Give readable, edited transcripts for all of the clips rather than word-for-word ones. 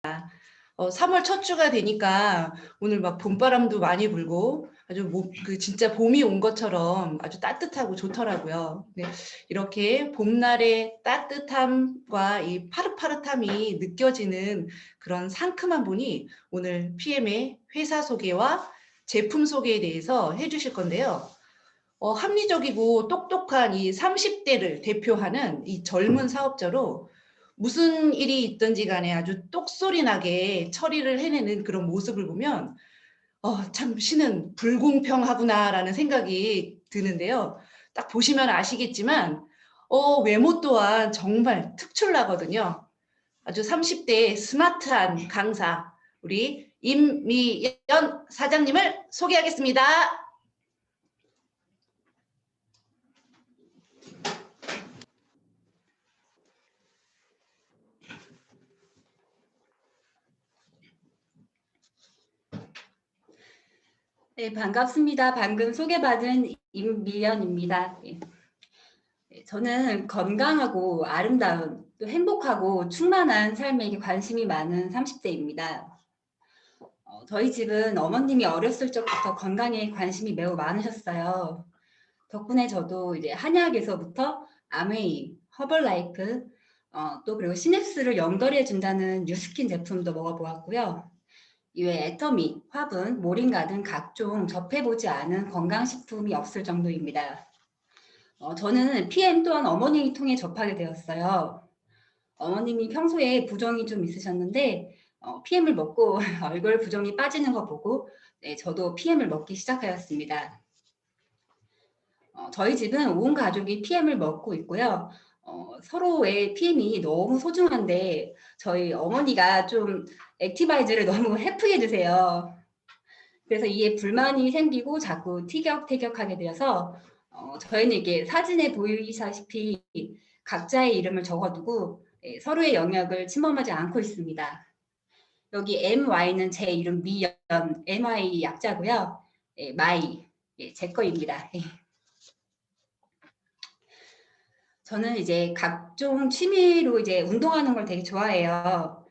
3월 첫 주가 되니까 오늘 막 봄바람도 많이 불고 아주 진짜 봄이 온 것처럼 아주 따뜻하고 좋더라고요. 네, 이렇게 봄날의 따뜻함과 이 파릇파릇함이 느껴지는 그런 상큼한 분이 오늘 PM의 회사 소개와 제품 소개에 대해서 해주실 건데요. 합리적이고 똑똑한 이 30대를 대표하는 이 젊은 사업자로 무슨 일이 있든지 간에 아주 똑소리 나게 처리를 해내는 그런 모습을 보면 참 신은 불공평하구나라는 생각이 드는데요. 딱 보시면 아시겠지만 외모 또한 정말 특출나거든요. 아주 30대의 스마트한 강사 우리 임미연 사장님을 소개하겠습니다. 네, 반갑습니다. 방금 소개받은 임미연입니다. 저는 건강하고 아름다운, 또 행복하고 충만한 삶에 관심이 많은 30대입니다. 저희 집은 어머님이 어렸을 적부터 건강에 관심이 매우 많으셨어요. 덕분에 저도 이제 한약에서부터 아메이, 허벌라이프, 또 그리고 시냅스를 연결해 준다는 뉴스킨 제품도 먹어보았고요. 이외에 애터미, 화분, 모링가 등 각종 접해보지 않은 건강식품이 없을 정도입니다. 저는 PM 또한 어머님이 통해 접하게 되었어요. 어머님이 평소에 부종이 좀 있으셨는데 PM을 먹고 얼굴 부종이 빠지는 거 보고 네, 저도 PM을 먹기 시작하였습니다. 저희 집은 온 가족이 PM을 먹고 있고요. 서로의 PM이 너무 소중한데 저희 어머니가 좀 액티바이즈를 너무 헤프게 드세요. 그래서 이에 불만이 생기고 자꾸 티격태격하게 되어서 저희는 이게 사진에 보이시다시피 각자의 이름을 적어두고 서로의 영역을 침범하지 않고 있습니다. 여기 MY는 제 이름 미연, MY 약자고요. 마이, 제 거입니다. 저는 이제 각종 취미로 이제 운동하는 걸 되게 좋아해요.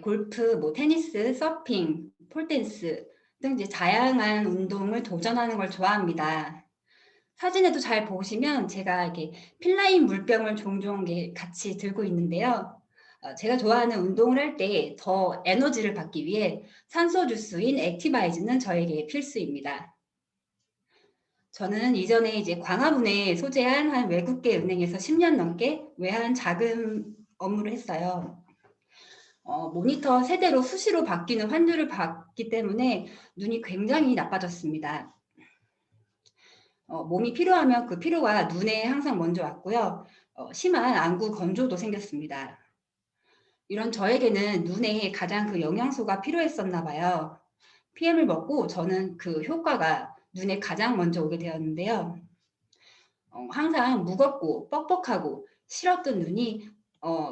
골프, 뭐 테니스, 서핑, 폴댄스 등 이제 다양한 운동을 도전하는 걸 좋아합니다. 사진에도 잘 보시면 제가 이렇게 필라인 물병을 종종 같이 들고 있는데요. 제가 좋아하는 운동을 할 때 더 에너지를 받기 위해 산소 주스인 액티바이즈는 저에게 필수입니다. 저는 이전에 이제 광화문에 소재한 한 외국계 은행에서 10년 넘게 외환 자금 업무를 했어요. 모니터 세대로 수시로 바뀌는 환율을 봤기 때문에 눈이 굉장히 나빠졌습니다. 몸이 피로하면 그 피로가 눈에 항상 먼저 왔고요. 심한 안구 건조도 생겼습니다. 이런 저에게는 눈에 가장 그 영양소가 필요했었나 봐요. PM을 먹고 저는 그 효과가 눈에 가장 먼저 오게 되었는데요. 항상 무겁고 뻑뻑하고 실었던 눈이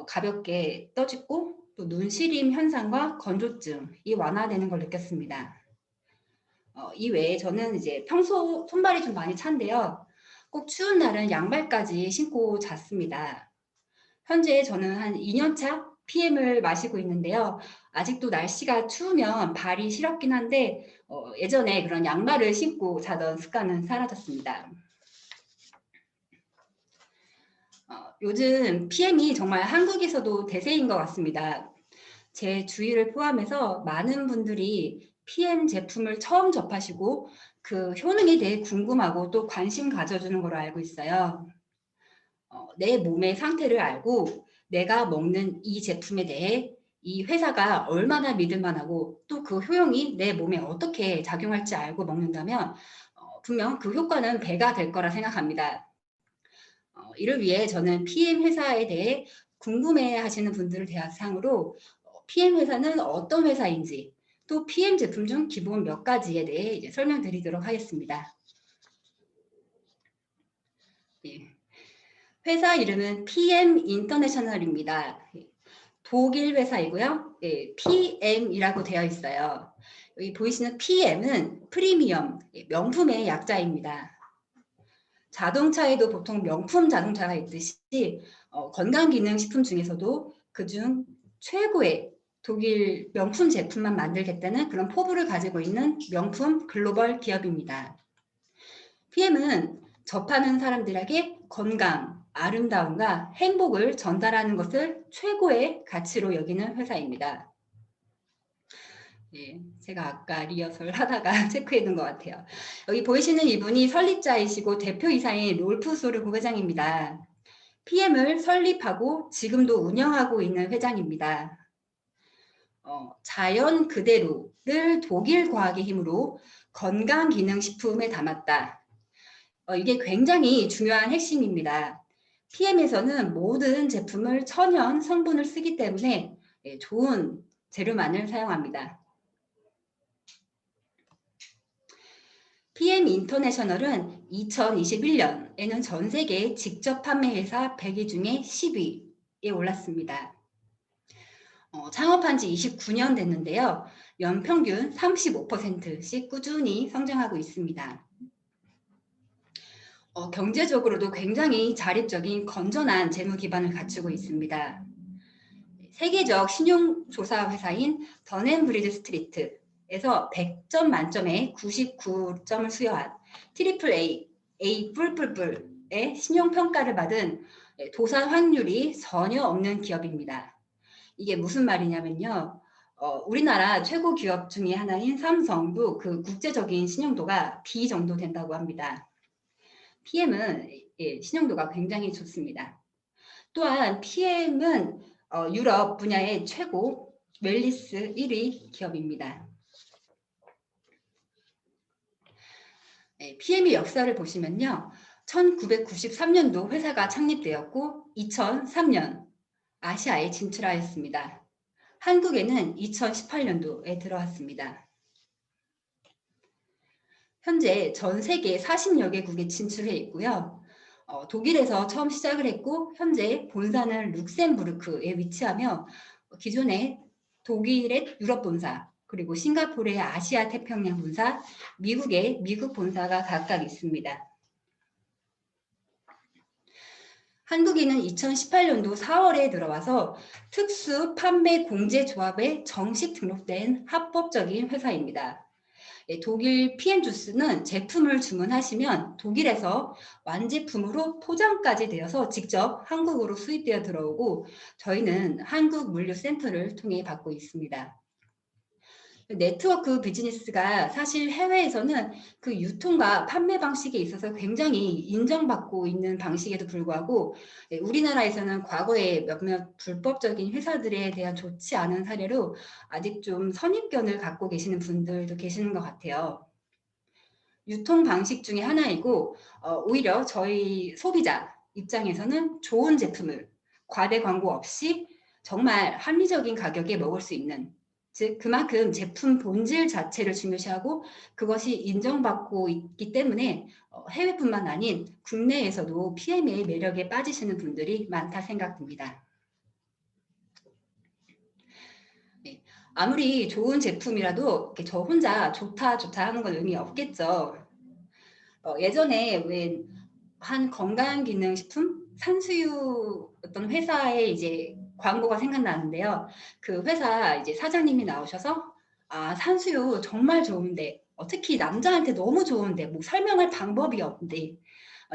가볍게 떠지고 또 눈시림 현상과 건조증이 완화되는 걸 느꼈습니다. 이외에 저는 이제 평소 손발이 좀 많이 찬데요. 꼭 추운 날은 양발까지 신고 잤습니다. 현재 저는 한 2년차 PM을 마시고 있는데요. 아직도 날씨가 추우면 발이 시렵긴 한데 예전에 그런 양말을 신고 자던 습관은 사라졌습니다. 요즘 PM이 정말 한국에서도 대세인 것 같습니다. 제 주위를 포함해서 많은 분들이 PM 제품을 처음 접하시고 그 효능에 대해 궁금하고 또 관심 가져주는 걸로 알고 있어요. 내 몸의 상태를 알고 내가 먹는 이 제품에 대해 이 회사가 얼마나 믿을만하고 또 그 효용이 내 몸에 어떻게 작용할지 알고 먹는다면 분명 그 효과는 배가 될 거라 생각합니다. 이를 위해 저는 PM 회사에 대해 궁금해 하시는 분들을 대상으로 PM 회사는 어떤 회사인지 또 PM 제품 중 기본 몇 가지에 대해 이제 설명드리도록 하겠습니다. 예. 회사 이름은 PM 인터내셔널입니다. 독일 회사이고요. 예, PM이라고 되어 있어요. 여기 보이시는 PM은 프리미엄, 명품의 약자입니다. 자동차에도 보통 명품 자동차가 있듯이 건강기능식품 중에서도 그중 최고의 독일 명품 제품만 만들겠다는 그런 포부를 가지고 있는 명품 글로벌 기업입니다. PM은 접하는 사람들에게 건강, 아름다움과 행복을 전달하는 것을 최고의 가치로 여기는 회사입니다. 예, 제가 아까 리허설 하다가 체크해둔 것 같아요. 여기 보이시는 이분이 설립자이시고 대표이사인 롤프 소르고 회장입니다. PM을 설립하고 지금도 운영하고 있는 회장입니다. 자연 그대로를 독일 과학의 힘으로 건강기능식품에 담았다. 이게 굉장히 중요한 핵심입니다. PM에서는 모든 제품을 천연 성분을 쓰기 때문에 좋은 재료만을 사용합니다. PM 인터내셔널은 2021년에는 전 세계 직접 판매 회사 100위 중에 10위에 올랐습니다. 창업한 지 29년 됐는데요. 연평균 35%씩 꾸준히 성장하고 있습니다. 경제적으로도 굉장히 자립적인 건전한 재무 기반을 갖추고 있습니다. 세계적 신용조사 회사인 던앤브리드 스트리트에서 100점 만점에 99점을 수여한 트리플 A, A 뿔뿔뿔의 신용평가를 받은 도산 확률이 전혀 없는 기업입니다. 이게 무슨 말이냐면요. 우리나라 최고 기업 중에 하나인 삼성도 그 국제적인 신용도가 B 정도 된다고 합니다. PM은 신용도가 굉장히 좋습니다. 또한 PM은 유럽 분야의 최고 웰리스 1위 기업입니다. PM의 역사를 보시면요. 1993년도 회사가 창립되었고 2003년 아시아에 진출하였습니다. 한국에는 2018년도에 들어왔습니다. 현재 전 세계 40여 개국에 진출해 있고요. 독일에서 처음 시작을 했고 현재 본사는 룩셈부르크에 위치하며 기존에 독일의 유럽 본사, 그리고 싱가포르의 아시아 태평양 본사, 미국의 미국 본사가 각각 있습니다. 한국인은 2018년도 4월에 들어와서 특수 판매 공제 조합에 정식 등록된 합법적인 회사입니다. 독일 PM 주스는 제품을 주문하시면 독일에서 완제품으로 포장까지 되어서 직접 한국으로 수입되어 들어오고 저희는 한국 물류 샘플을 통해 받고 있습니다. 네트워크 비즈니스가 사실 해외에서는 그 유통과 판매 방식에 있어서 굉장히 인정받고 있는 방식에도 불구하고 우리나라에서는 과거에 몇몇 불법적인 회사들에 대한 좋지 않은 사례로 아직 좀 선입견을 갖고 계시는 분들도 계시는 것 같아요. 유통 방식 중에 하나이고 오히려 저희 소비자 입장에서는 좋은 제품을 과대 광고 없이 정말 합리적인 가격에 먹을 수 있는, 즉 그만큼 제품 본질 자체를 중요시하고 그것이 인정받고 있기 때문에 해외뿐만 아닌 국내에서도 PM의 매력에 빠지시는 분들이 많다 생각됩니다. 네, 아무리 좋은 제품이라도 저 혼자 좋다 하는 건 의미 없겠죠. 예전에 왜 한 건강기능식품 산수유 어떤 회사의 이제 광고가 생각나는데요. 그 회사 이제 사장님이 나오셔서 산수유 정말 좋은데 특히 남자한테 너무 좋은데 뭐 설명할 방법이 없는데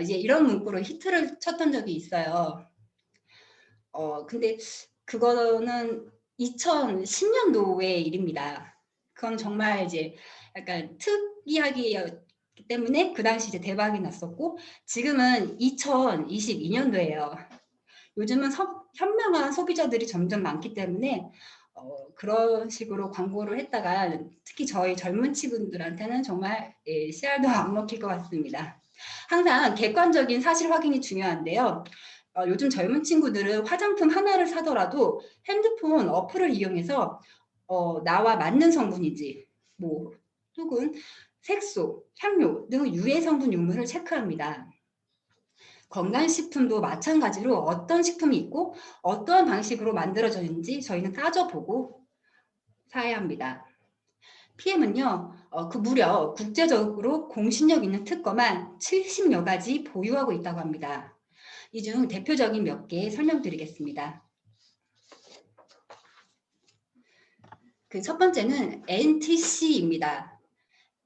이제 이런 문구로 히트를 쳤던 적이 있어요. 근데 그거는 2010년도의 일입니다. 그건 정말 이제 약간 특이하게 때문에 그 당시 이제 대박이 났었고 지금은 2022년도예요. 요즘은 현명한 소비자들이 점점 많기 때문에 그런 식으로 광고를 했다가 특히 저희 젊은 친구들한테는 정말 씨알도 안 먹힐 것 같습니다. 항상 객관적인 사실 확인이 중요한데요. 요즘 젊은 친구들은 화장품 하나를 사더라도 핸드폰 어플을 이용해서 나와 맞는 성분인지 뭐 혹은 색소, 향료 등 유해 성분 유무를 체크합니다. 건강식품도 마찬가지로 어떤 식품이 있고 어떠한 방식으로 만들어졌는지 저희는 따져보고 사야 합니다. PM은요, 그 무려 국제적으로 공신력 있는 특허만 70여 가지 보유하고 있다고 합니다. 이 중 대표적인 몇 개 설명드리겠습니다. 그 첫 번째는 NTC입니다.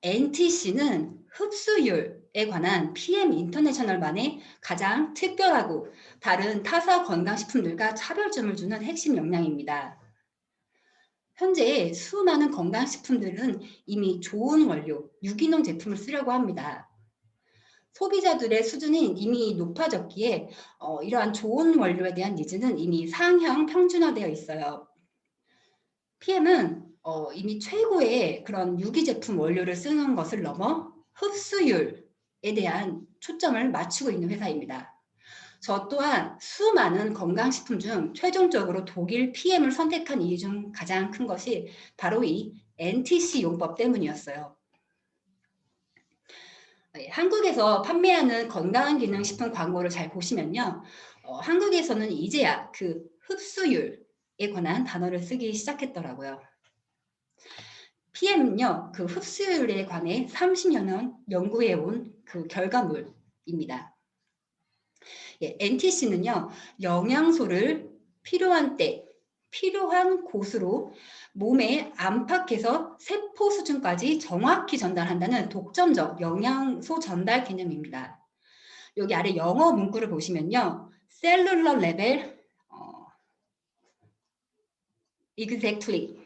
NTC는 흡수율에 관한 PM 인터내셔널만의 가장 특별하고 다른 타사 건강식품들과 차별점을 주는 핵심 역량입니다. 현재 수많은 건강식품들은 이미 좋은 원료, 유기농 제품을 쓰려고 합니다. 소비자들의 수준이 이미 높아졌기에 이러한 좋은 원료에 대한 니즈는 이미 상향 평준화되어 있어요. PM은 이미 최고의 그런 유기 제품 원료를 쓰는 것을 넘어 흡수율에 대한 초점을 맞추고 있는 회사입니다. 저 또한 수많은 건강식품 중 최종적으로 독일 PM을 선택한 이유 중 가장 큰 것이 바로 이 NTC 용법 때문이었어요. 한국에서 판매하는 건강기능식품 광고를 잘 보시면요. 한국에서는 이제야 그 흡수율에 관한 단어를 쓰기 시작했더라고요. PM은요, 그 흡수율에 관해 30여 년 연구해온 그 결과물입니다. NTC는요, 영양소를 필요한 때, 필요한 곳으로 몸에 안팎에서 세포 수준까지 정확히 전달한다는 독점적 영양소 전달 개념입니다. 여기 아래 영어 문구를 보시면요, 셀룰러 레벨 exactly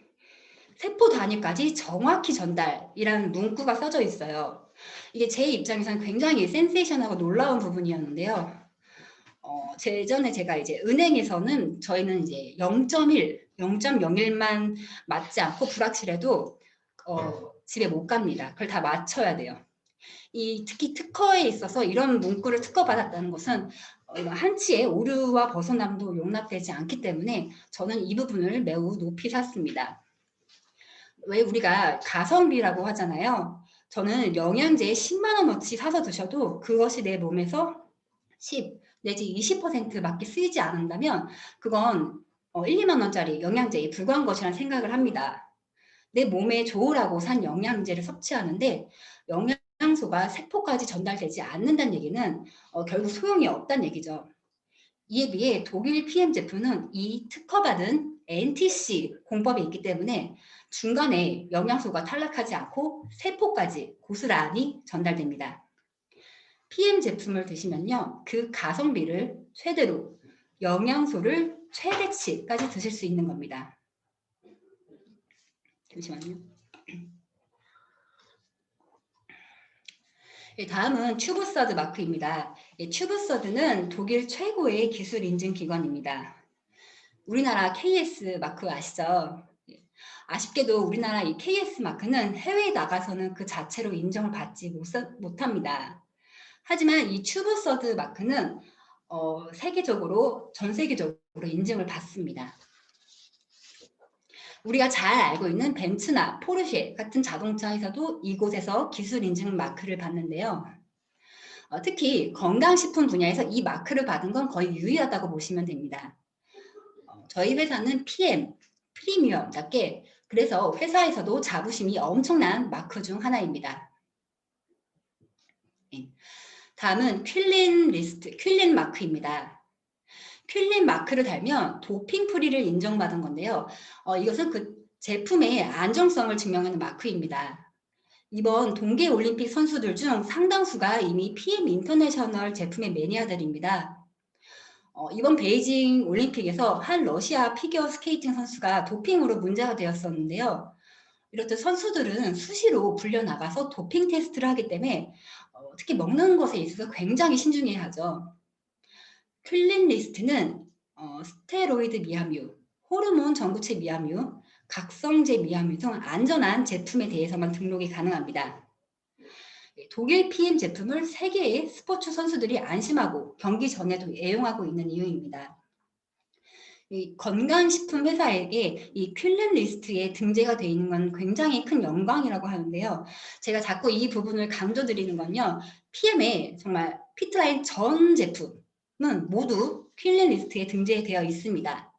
세포 단위까지 정확히 전달이라는 문구가 써져 있어요. 이게 제 입장에서는 굉장히 센세이션하고 놀라운 부분이었는데요. 제전에 제가 이제 은행에서는 저희는 이제 0.1, 0.01만 맞지 않고 불확실해도 집에 못 갑니다. 그걸 다 맞춰야 돼요. 특히 특허에 있어서 이런 문구를 특허받았다는 것은 한치의 오류와 벗어남도 용납되지 않기 때문에 저는 이 부분을 매우 높이 샀습니다. 왜 우리가 가성비라고 하잖아요. 저는 영양제 10만 원어치 사서 드셔도 그것이 내 몸에서 10 내지 20%밖에 쓰이지 않는다면 그건 1, 2만 원짜리 영양제에 불과한 것이라는 생각을 합니다. 내 몸에 좋으라고 산 영양제를 섭취하는데 영양소가 세포까지 전달되지 않는다는 얘기는 결국 소용이 없다는 얘기죠. 이에 비해 독일 PM 제품은 이 특허받은 NTC 공법이 있기 때문에 중간에 영양소가 탈락하지 않고 세포까지 고스란히 전달됩니다. PM 제품을 드시면요, 그 가성비를 최대로, 영양소를 최대치까지 드실 수 있는 겁니다. 잠시만요. 다음은 튜브서드 마크입니다. 튜브서드는 독일 최고의 기술 인증 기관입니다. 우리나라 KS 마크 아시죠? 아쉽게도 우리나라 이 KS 마크는 해외에 나가서는 그 자체로 인정을 받지 못합니다. 하지만 이 튜브서드 마크는 전 세계적으로 인증을 받습니다. 우리가 잘 알고 있는 벤츠나 포르쉐 같은 자동차 회사도 이곳에서 기술 인증 마크를 받는데요. 특히 건강식품 분야에서 이 마크를 받은 건 거의 유일하다고 보시면 됩니다. 저희 회사는 PM, 프리미엄답게 그래서 회사에서도 자부심이 엄청난 마크 중 하나입니다. 다음은 퀼린 마크입니다. 퀼린 마크를 달면 도핑 프리를 인정받은 건데요. 이것은 그 제품의 안정성을 증명하는 마크입니다. 이번 동계올림픽 선수들 중 상당수가 이미 PM 인터내셔널 제품의 매니아들입니다. 이번 베이징 올림픽에서 한 러시아 피겨 스케이팅 선수가 도핑으로 문제가 되었었는데요. 이렇듯 선수들은 수시로 불려나가서 도핑 테스트를 하기 때문에 특히 먹는 것에 있어서 굉장히 신중해야 하죠. 퀼린 리스트는 스테로이드 미함유, 호르몬 전구체 미함유, 각성제 미함유 등 안전한 제품에 대해서만 등록이 가능합니다. 독일 PM 제품을 세계의 스포츠 선수들이 안심하고 경기 전에도 애용하고 있는 이유입니다. 이 건강식품 회사에게 이 퀼린 리스트에 등재가 되어 있는 건 굉장히 큰 영광이라고 하는데요. 제가 자꾸 이 부분을 강조드리는 건요. PM의 정말 피트라인 전 제품은 모두 퀼린 리스트에 등재되어 있습니다.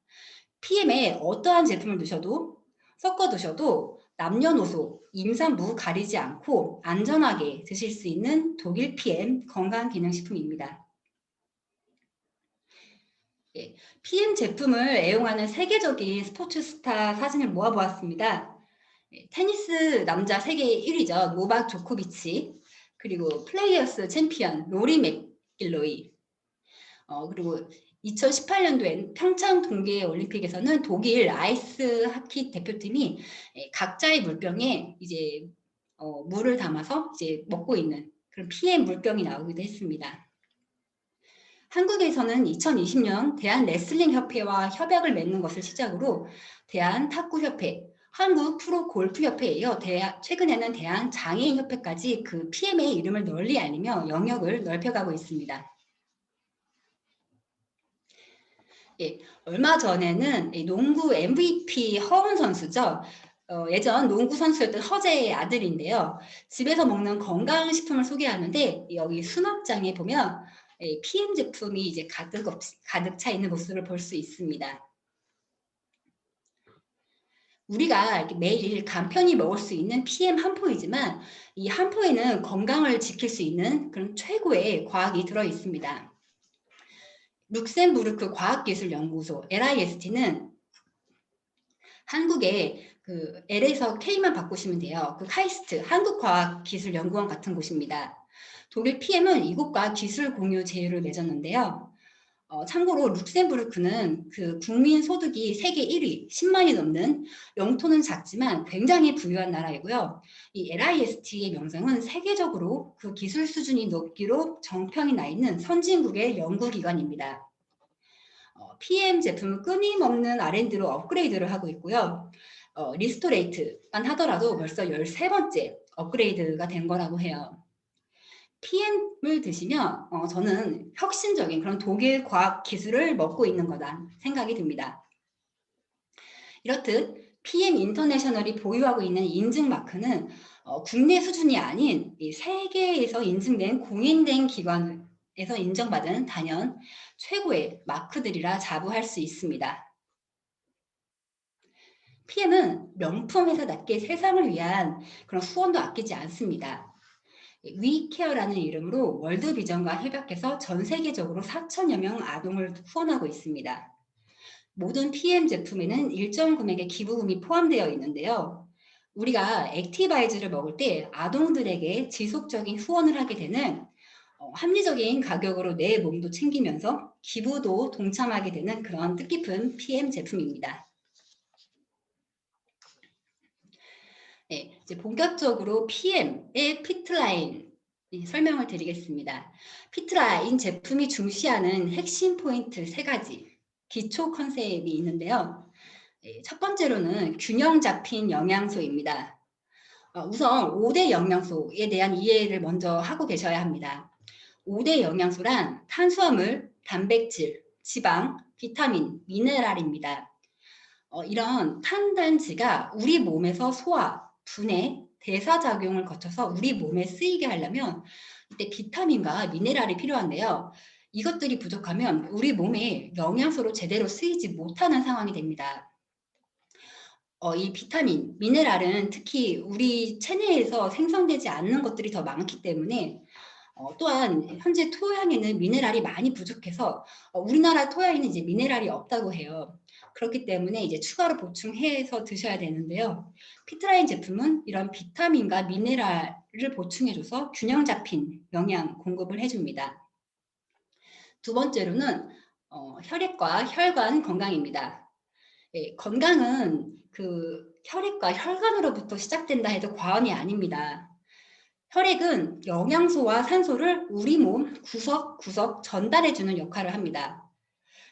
PM에 어떠한 제품을 드셔도 섞어 드셔도 남녀노소, 임산부 가리지 않고 안전하게 드실 수 있는 독일 PM 건강기능식품입니다. 예, PM 제품을 애용하는 세계적인 스포츠 스타 사진을 모아보았습니다. 예, 테니스 남자 세계 1위죠. 노박 조코비치. 그리고 플레이어스 챔피언 로리 맥길로이. 그리고 2018년도엔 평창 동계 올림픽에서는 독일 아이스 하키 대표팀이 각자의 물병에 이제 물을 담아서 이제 먹고 있는 그런 PM 물병이 나오기도 했습니다. 한국에서는 2020년 대한레슬링협회와 협약을 맺는 것을 시작으로 대한탁구협회, 한국프로골프협회에 이어 최근에는 대한장애인협회까지 그 PM의 이름을 널리 알리며 영역을 넓혀가고 있습니다. 예, 얼마 전에는 농구 MVP 허훈 선수죠. 예전 농구 선수였던 허재의 아들인데요. 집에서 먹는 건강식품을 소개하는데 여기 수납장에 보면 PM 제품이 이제 가득 차 있는 모습을 볼 수 있습니다. 우리가 이렇게 매일 간편히 먹을 수 있는 PM 한 포이지만 이 한 포에는 건강을 지킬 수 있는 그런 최고의 과학이 들어 있습니다. 룩셈부르크 과학기술연구소 LIST는 한국의 그 L에서 K만 바꾸시면 돼요. 그 카이스트 한국과학기술연구원 같은 곳입니다. 독일 PM은 이곳과 기술 공유 제휴를 맺었는데요. 참고로 룩셈부르크는 그 국민 소득이 세계 1위, 10만이 넘는 영토는 작지만 굉장히 부유한 나라이고요. 이 LIST의 명성은 세계적으로 그 기술 수준이 높기로 정평이 나 있는 선진국의 연구기관입니다. PM 제품은 끊임없는 R&D로 업그레이드를 하고 있고요. 리스토레이트만 하더라도 벌써 13번째 업그레이드가 된 거라고 해요. PM을 드시면 저는 혁신적인 그런 독일 과학 기술을 먹고 있는 거다 생각이 듭니다. 이렇듯 PM 인터내셔널이 보유하고 있는 인증 마크는 국내 수준이 아닌 세계에서 인증된 공인된 기관에서 인정받은 단연 최고의 마크들이라 자부할 수 있습니다. PM은 명품 회사답게 세상을 위한 그런 후원도 아끼지 않습니다. 위케어라는 이름으로 월드비전과 협약해서 전 세계적으로 4천여 명 아동을 후원하고 있습니다. 모든 PM 제품에는 일정 금액의 기부금이 포함되어 있는데요. 우리가 액티바이즈를 먹을 때 아동들에게 지속적인 후원을 하게 되는 합리적인 가격으로 내 몸도 챙기면서 기부도 동참하게 되는 그런 뜻깊은 PM 제품입니다. 네, 이제 본격적으로 PM의 피트라인 설명을 드리겠습니다. 피트라인 제품이 중시하는 핵심 포인트 3가지 기초 컨셉이 있는데요. 첫 번째로는 균형 잡힌 영양소입니다. 우선 5대 영양소에 대한 이해를 먼저 하고 계셔야 합니다. 5대 영양소란 탄수화물, 단백질, 지방, 비타민, 미네랄입니다. 이런 탄단지가 우리 몸에서 소화, 분해, 대사작용을 거쳐서 우리 몸에 쓰이게 하려면 이때 비타민과 미네랄이 필요한데요. 이것들이 부족하면 우리 몸에 영양소로 제대로 쓰이지 못하는 상황이 됩니다. 이 비타민, 미네랄은 특히 우리 체내에서 생성되지 않는 것들이 더 많기 때문에 또한 현재 토양에는 미네랄이 많이 부족해서 우리나라 토양에는 이제 미네랄이 없다고 해요. 그렇기 때문에 이제 추가로 보충해서 드셔야 되는데요. 피트라인 제품은 이런 비타민과 미네랄을 보충해줘서 균형 잡힌 영양 공급을 해줍니다. 두 번째로는 혈액과 혈관 건강입니다. 건강은 그 혈액과 혈관으로부터 시작된다 해도 과언이 아닙니다. 혈액은 영양소와 산소를 우리 몸 구석구석 전달해주는 역할을 합니다.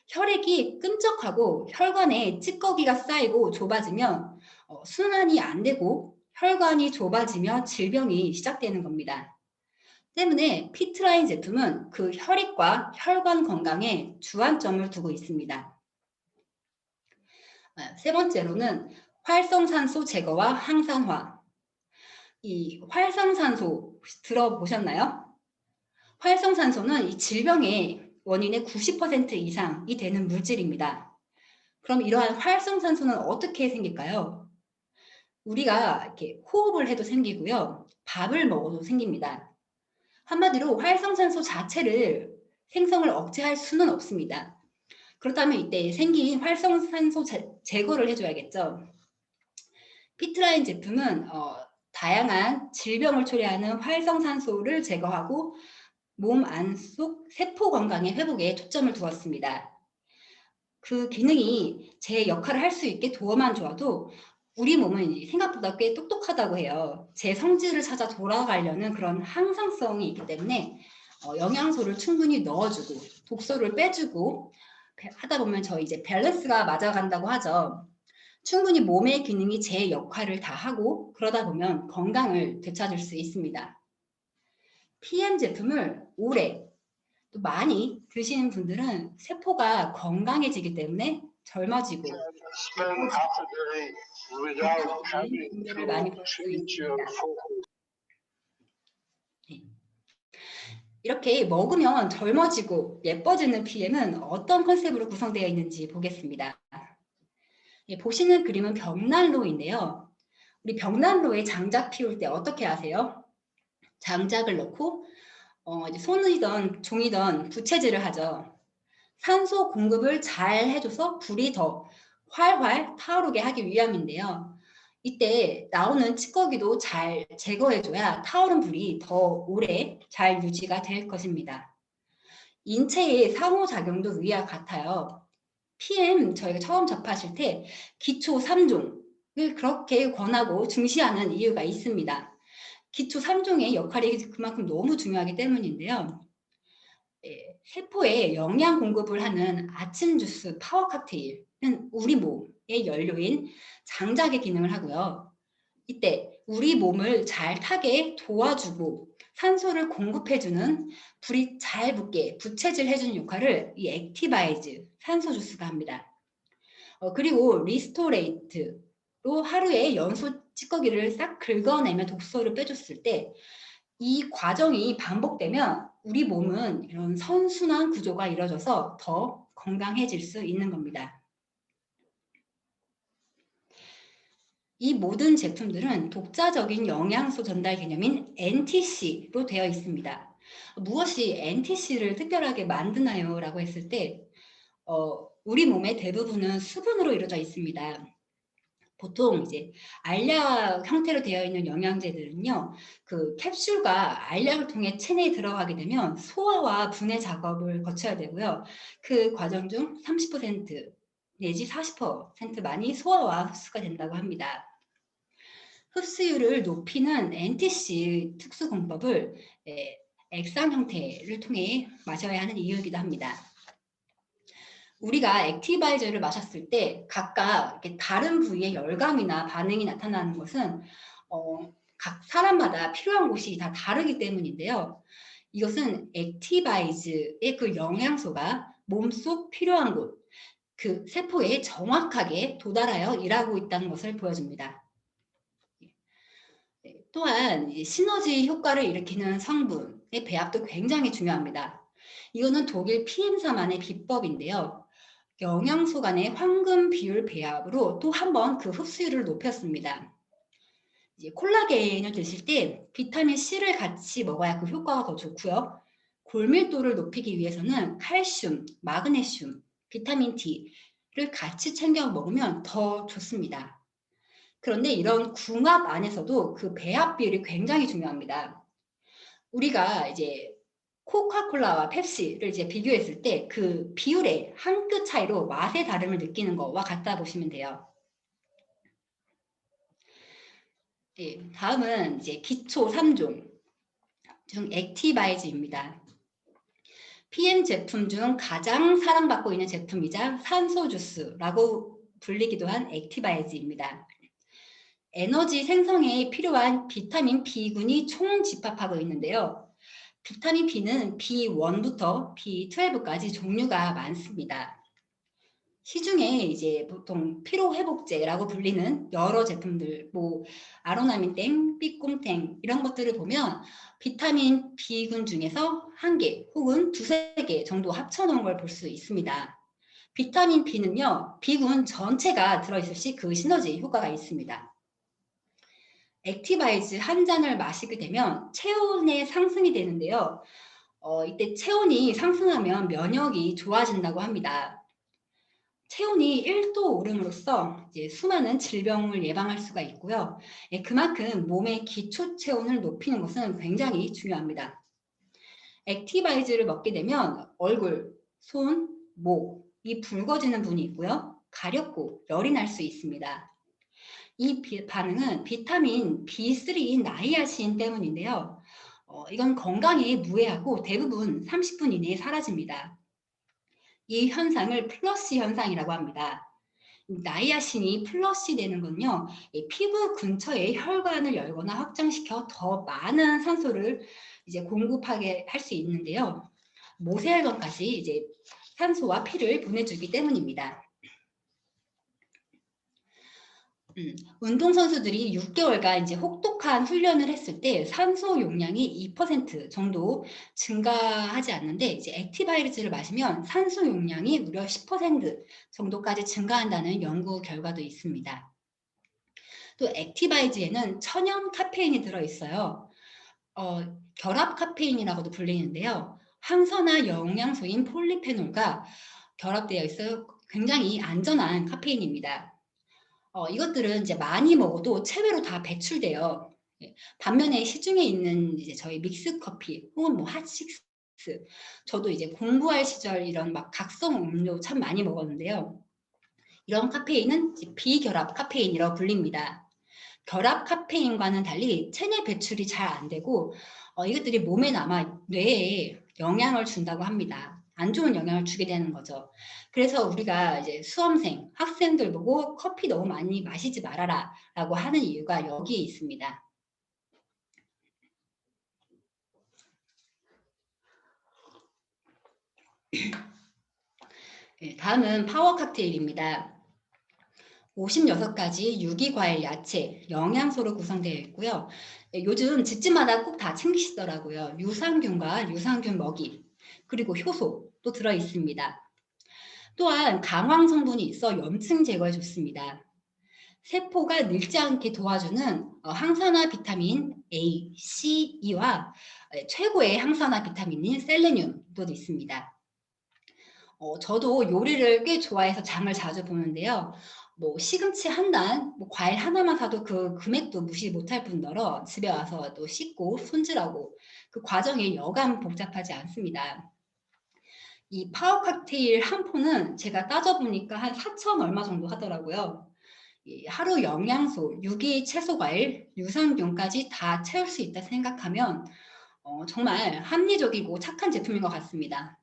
혈액이 끈적하고 혈관에 찌꺼기가 쌓이고 좁아지면 순환이 안 되고 혈관이 좁아지며 질병이 시작되는 겁니다. 때문에 피트라인 제품은 그 혈액과 혈관 건강에 주안점을 두고 있습니다. 세 번째로는 활성산소 제거와 항산화. 이 활성산소 들어보셨나요? 활성산소는 이 질병의 원인의 90% 이상이 되는 물질입니다. 그럼 이러한 활성산소는 어떻게 생길까요? 우리가 이렇게 호흡을 해도 생기고요. 밥을 먹어도 생깁니다. 한마디로 활성산소 자체를 생성을 억제할 수는 없습니다. 그렇다면 이때 생긴 활성산소 제거를 해줘야겠죠. 피트라인 제품은 다양한 질병을 초래하는 활성산소를 제거하고 몸 안속 세포 건강의 회복에 초점을 두었습니다. 그 기능이 제 역할을 할 수 있게 도어만 좋아도 우리 몸은 생각보다 꽤 똑똑하다고 해요. 제 성질을 찾아 돌아가려는 그런 항상성이 있기 때문에 영양소를 충분히 넣어주고 독소를 빼주고 하다 보면 저희 이제 밸런스가 맞아간다고 하죠. 충분히 몸의 기능이 제 역할을 다 하고 그러다 보면 건강을 되찾을 수 있습니다. PM 제품을 오래 또 많이 드시는 분들은 세포가 건강해지기 때문에 젊어지고 spend half a day without having 분들을 많이 to 볼 수 change your 있습니다. focus. 이렇게 먹으면 젊어지고 예뻐지는 PM은 어떤 컨셉으로 구성되어 있는지 보겠습니다. 보시는 그림은 벽난로인데요. 우리 벽난로에 장작 피울 때 어떻게 하세요? 장작을 넣고 이제 손이든 종이든 부채질을 하죠. 산소 공급을 잘 해줘서 불이 더 활활 타오르게 하기 위함인데요. 이때 나오는 찌꺼기도 잘 제거해줘야 타오른 불이 더 오래 잘 유지가 될 것입니다. 인체의 상호작용도 위와 같아요. PM 저희가 처음 접하실 때 기초 3종을 그렇게 권하고 중시하는 이유가 있습니다. 기초 3종의 역할이 그만큼 너무 중요하기 때문인데요. 세포에 영양 공급을 하는 아침 주스 파워 칵테일은 우리 몸의 연료인 장작의 기능을 하고요. 이때 우리 몸을 잘 타게 도와주고 산소를 공급해주는 불이 잘 붙게 부채질 해주는 역할을 이 액티바이즈 산소 주스가 합니다. 그리고 리스토레이트로 하루에 연소 찌꺼기를 싹 긁어내며 독소를 빼줬을 때 이 과정이 반복되면 우리 몸은 이런 선순환 구조가 이루어져서 더 건강해질 수 있는 겁니다. 이 모든 제품들은 독자적인 영양소 전달 개념인 NTC로 되어 있습니다. 무엇이 NTC를 특별하게 만드나요? 라고 했을 때 우리 몸의 대부분은 수분으로 이루어져 있습니다. 보통 이제 알약 형태로 되어 있는 영양제들은요, 그 캡슐과 알약을 통해 체내에 들어가게 되면 소화와 분해 작업을 거쳐야 되고요. 그 과정 중 30% 내지 40%만이 소화와 흡수가 된다고 합니다. 흡수율을 높이는 NTC 특수 공법을 액상 형태를 통해 마셔야 하는 이유이기도 합니다. 우리가 액티바이저를 마셨을 때 각각 이렇게 다른 부위의 열감이나 반응이 나타나는 것은 각 사람마다 필요한 곳이 다 다르기 때문인데요. 이것은 액티바이즈의 그 영양소가 몸속 필요한 곳, 그 세포에 정확하게 도달하여 일하고 있다는 것을 보여줍니다. 또한 시너지 효과를 일으키는 성분의 배합도 굉장히 중요합니다. 이거는 독일 PM사만의 비법인데요. 영양소 간의 황금 비율 배합으로 또 한 번 그 흡수율을 높였습니다. 이제 콜라겐을 드실 때 비타민 C를 같이 먹어야 그 효과가 더 좋고요. 골밀도를 높이기 위해서는 칼슘, 마그네슘, 비타민 D를 같이 챙겨 먹으면 더 좋습니다. 그런데 이런 궁합 안에서도 그 배합 비율이 굉장히 중요합니다. 우리가 이제 코카콜라와 펩시를 이제 비교했을 때 그 비율의 한 끗 차이로 맛의 다름을 느끼는 것과 같다 보시면 돼요. 다음은 이제 기초 3종 중 액티바이즈입니다. PM 제품 중 가장 사랑받고 있는 제품이자 산소 주스라고 불리기도 한 액티바이즈입니다. 에너지 생성에 필요한 비타민 B군이 총 집합하고 있는데요. 비타민 B는 B1부터 B12까지 종류가 많습니다. 시중에 이제 보통 피로회복제라고 불리는 여러 제품들, 뭐 아로나민땡, 삐꼼탱 이런 것들을 보면 비타민 B군 중에서 1개 혹은 2~3개 정도 합쳐놓은 걸 볼 수 있습니다. 비타민 B는요, B군 전체가 들어있을 시 그 시너지 효과가 있습니다. 액티바이즈 한 잔을 마시게 되면 체온의 상승이 되는데요. 이때 체온이 상승하면 면역이 좋아진다고 합니다. 체온이 1도 오름으로써 이제 수많은 질병을 예방할 수가 있고요. 예, 그만큼 몸의 기초 체온을 높이는 것은 굉장히 중요합니다. 액티바이즈를 먹게 되면 얼굴, 손, 목이 붉어지는 분이 있고요. 가렵고 열이 날 수 있습니다. 이 반응은 비타민 B3인 나이아신 때문인데요. 이건 건강에 무해하고 대부분 30분 이내에 사라집니다. 이 현상을 플러시 현상이라고 합니다. 나이아신이 플러시 되는 건요, 이 피부 근처에 혈관을 열거나 확장시켜 더 많은 산소를 이제 공급하게 할 수 있는데요. 모세혈관까지 이제 산소와 피를 보내주기 때문입니다. 운동선수들이 6개월간 이제 혹독한 훈련을 했을 때 산소 용량이 2% 정도 증가하지 않는데 이제 액티바이러즈를 마시면 산소 용량이 무려 10% 정도까지 증가한다는 연구 결과도 있습니다. 또 액티바이즈에는 천연 카페인이 들어있어요. 결합 카페인이라고도 불리는데요. 항산화 영양소인 폴리페놀과 결합되어 있어 굉장히 안전한 카페인입니다. 이것들은 이제 많이 먹어도 체외로 다 배출돼요. 예. 반면에 시중에 있는 이제 저희 믹스 커피 혹은 뭐 핫식스, 저도 이제 공부할 시절 이런 막 각성 음료 참 많이 먹었는데요. 이런 카페인은 이제 비결합 카페인이라고 불립니다. 결합 카페인과는 달리 체내 배출이 잘 안 되고 이것들이 몸에 남아 뇌에 영향을 준다고 합니다. 안 좋은 영향을 주게 되는 거죠. 그래서 우리가 이제 수험생, 학생들 보고 커피 너무 많이 마시지 말아라 라고 하는 이유가 여기에 있습니다. 다음은 파워 칵테일입니다. 56가지 유기과일, 야채, 영양소로 구성되어 있고요. 요즘 집집마다 꼭 다 챙기시더라고요. 유산균과 유산균 먹이, 그리고 효소도 들어 있습니다. 또한 강황 성분이 있어 염증 제거에 좋습니다. 세포가 늙지 않게 도와주는 항산화 비타민 A, C, E와 최고의 항산화 비타민인 셀레늄도 있습니다. 저도 요리를 꽤 좋아해서 장을 자주 보는데요. 뭐 시금치 한 단, 뭐 과일 하나만 사도 그 금액도 무시 못할 뿐더러 집에 와서 또 씻고 손질하고 그 과정이 여간 복잡하지 않습니다. 이 파워 칵테일 한 포는 제가 따져보니까 한 4천 얼마 정도 하더라고요. 하루 영양소, 유기 채소 과일, 유산균까지 다 채울 수 있다 생각하면 정말 합리적이고 착한 제품인 것 같습니다.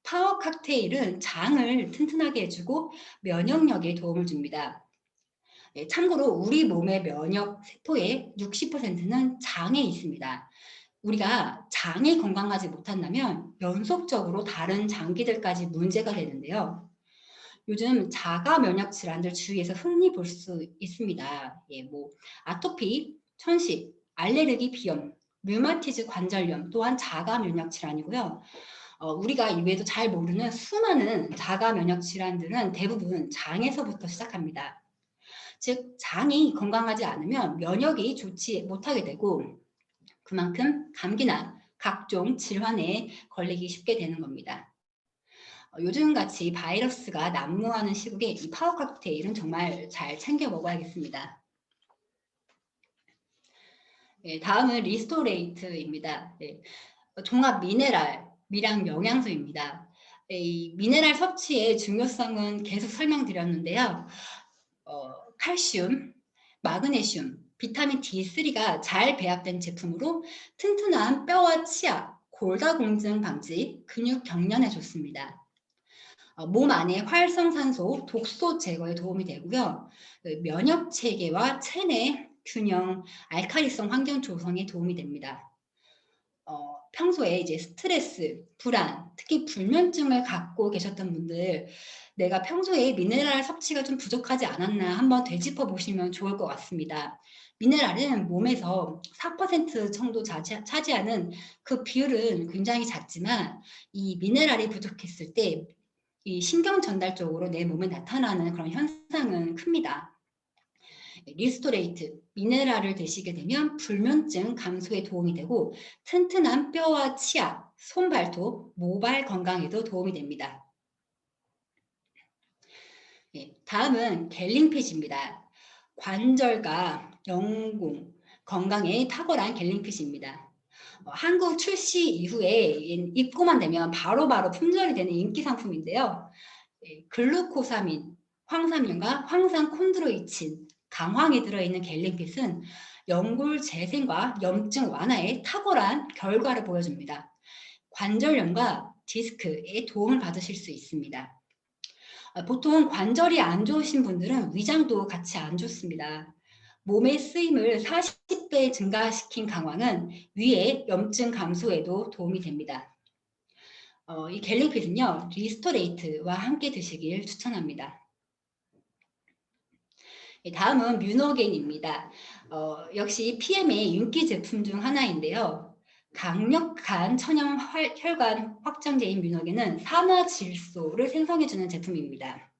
파워 칵테일은 장을 튼튼하게 해주고 면역력에 도움을 줍니다. 참고로 우리 몸의 면역 세포의 60%는 장에 있습니다. 우리가 장이 건강하지 못한다면 연속적으로 다른 장기들까지 문제가 되는데요. 요즘 자가 면역 질환들 주위에서 흔히 볼 수 있습니다. 뭐 아토피, 천식, 알레르기 비염, 류마티즈 관절염 또한 자가 면역 질환이고요. 우리가 이외에도 잘 모르는 수많은 자가 면역 질환들은 대부분 장에서부터 시작합니다. 즉 장이 건강하지 않으면 면역이 좋지 못하게 되고 그만큼 감기나 각종 질환에 걸리기 쉽게 되는 겁니다. 요즘같이 바이러스가 난무하는 시국에 이 파워 칵테일은 정말 잘 챙겨 먹어야겠습니다. 다음은 리스토레이트입니다. 종합 미네랄, 미량 영양소입니다. 이 미네랄 섭취의 중요성은 계속 설명드렸는데요. 칼슘, 마그네슘, 비타민 D3가 잘 배합된 제품으로 튼튼한 뼈와 치아, 골다공증 방지, 근육 경련에 좋습니다. 몸 안에 활성산소, 독소 제거에 도움이 되고요. 면역 체계와 체내 균형, 알칼리성 환경 조성에 도움이 됩니다. 평소에 이제 스트레스, 불안, 특히 불면증을 갖고 계셨던 분들, 내가 평소에 미네랄 섭취가 좀 부족하지 않았나 한번 되짚어 보시면 좋을 것 같습니다. 미네랄은 몸에서 4% 정도 차지하는 그 비율은 굉장히 작지만 이 미네랄이 부족했을 때 이 신경 전달 쪽으로 내 몸에 나타나는 그런 현상은 큽니다. 리스토레이트, 미네랄을 드시게 되면 불면증 감소에 도움이 되고 튼튼한 뼈와 치아, 손발톱, 모발 건강에도 도움이 됩니다. 다음은 갤링핏입니다. 관절과 영공, 건강에 탁월한 갤링핏입니다. 한국 출시 이후에 입고만 되면 바로바로 품절이 되는 인기 상품인데요. 글루코사민, 황산염과 황산콘드로이친, 강황이 들어있는 갤링핏은 연골 재생과 염증 완화에 탁월한 결과를 보여줍니다. 관절염과 디스크에 도움을 받으실 수 있습니다. 보통 관절이 안 좋으신 분들은 위장도 같이 안 좋습니다. 몸의 쓰임을 40배 증가시킨 강황은 위의 염증 감소에도 도움이 됩니다. 이 갤링핏은요, 리스토레이트와 함께 드시길 추천합니다. 다음은 뮤노겐입니다. 역시 PM의 인기 제품 중 하나인데요. 강력한 천연 혈관 확장제인 뮤노겐은 산화질소를 생성해주는 제품입니다.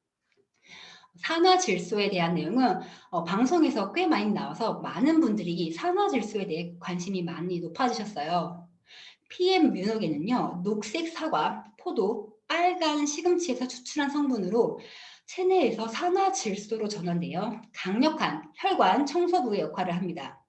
산화질소에 대한 내용은 방송에서 꽤 많이 나와서 많은 분들이 산화질소에 대해 관심이 많이 높아지셨어요. PM 뮤노겐은요, 녹색 사과, 포도, 빨간 시금치에서 추출한 성분으로 체내에서 산화질소로 전환되어 강력한 혈관 청소부의 역할을 합니다.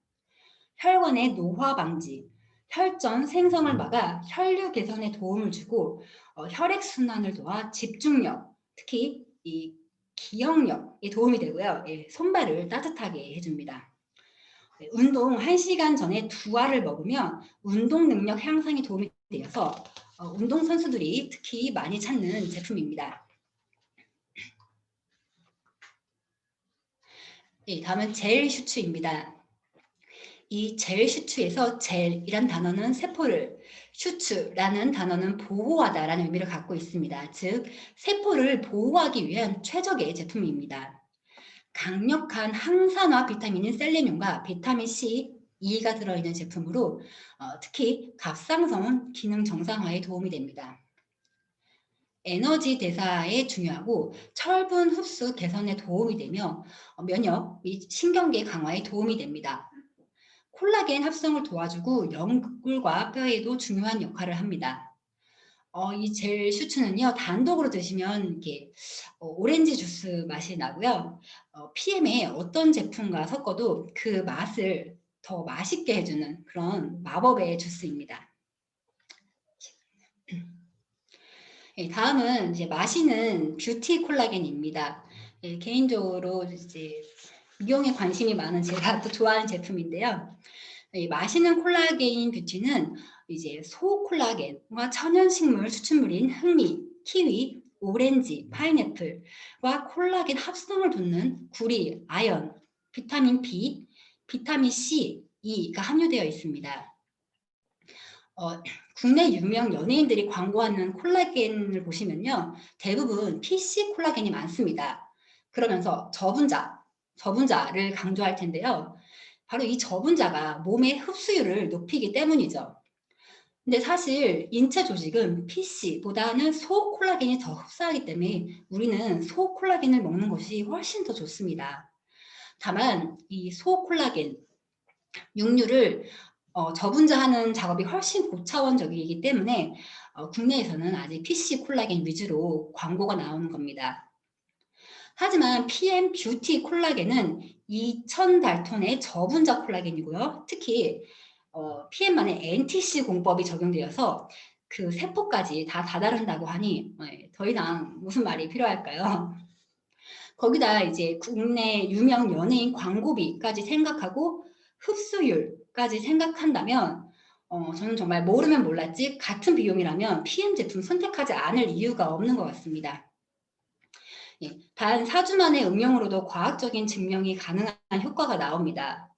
혈관의 노화 방지, 혈전 생성을 막아 혈류 개선에 도움을 주고 혈액순환을 도와 집중력, 특히 이 기억력에 도움이 되고요. 손발을 따뜻하게 해줍니다. 운동 1시간 전에 2알을 먹으면 운동 능력 향상에 도움이 되어서 운동선수들이 특히 많이 찾는 제품입니다. 다음은 젤 슈츠입니다. 이 젤 슈츠에서 젤이란 단어는 세포를, 슈츠라는 단어는 보호하다라는 의미를 갖고 있습니다. 즉, 세포를 보호하기 위한 최적의 제품입니다. 강력한 항산화 비타민인 셀레늄과 비타민 C, E가 들어있는 제품으로 특히 갑상선 기능 정상화에 도움이 됩니다. 에너지 대사에 중요하고 철분 흡수 개선에 도움이 되며 면역 및 신경계 강화에 도움이 됩니다. 콜라겐 합성을 도와주고 연골과 뼈에도 중요한 역할을 합니다. 이 젤 슈츠는요, 단독으로 드시면 이렇게 오렌지 주스 맛이 나고요. PM에 어떤 제품과 섞어도 그 맛을 더 맛있게 해주는 그런 마법의 주스입니다. 다음은 이제 마시는 뷰티 콜라겐입니다. 개인적으로 이제 미용에 관심이 많은 제가 또 좋아하는 제품인데요. 마시는 콜라겐 뷰티는 이제 소 콜라겐과 천연식물 추출물인 흑미, 키위, 오렌지, 파인애플과 콜라겐 합성을 돕는 구리, 아연, 비타민 B, 비타민 C, E가 함유되어 있습니다. 국내 유명 연예인들이 광고하는 콜라겐을 보시면요, 대부분 PC 콜라겐이 많습니다. 그러면서 저분자를 강조할 텐데요. 바로 이 저분자가 몸의 흡수율을 높이기 때문이죠. 근데 사실 인체 조직은 PC보다는 소 콜라겐이 더 흡수하기 때문에 우리는 소 콜라겐을 먹는 것이 훨씬 더 좋습니다. 다만 이 소 콜라겐 육류를 저분자하는 작업이 훨씬 고차원적이기 때문에 국내에서는 아직 PC 콜라겐 위주로 광고가 나오는 겁니다. 하지만 PM 뷰티 콜라겐은 2000달톤의 저분자 콜라겐이고요. 특히 PM만의 NTC 공법이 적용되어서 그 세포까지 다 다다른다고 하니 더 이상 무슨 말이 필요할까요? 거기다 이제 국내 유명 연예인 광고비까지 생각하고 흡수율까지 생각한다면 저는 정말 모르면 몰랐지 같은 비용이라면 PM 제품 선택하지 않을 이유가 없는 것 같습니다. 단 4주 만의 응용으로도 과학적인 증명이 가능한 효과가 나옵니다.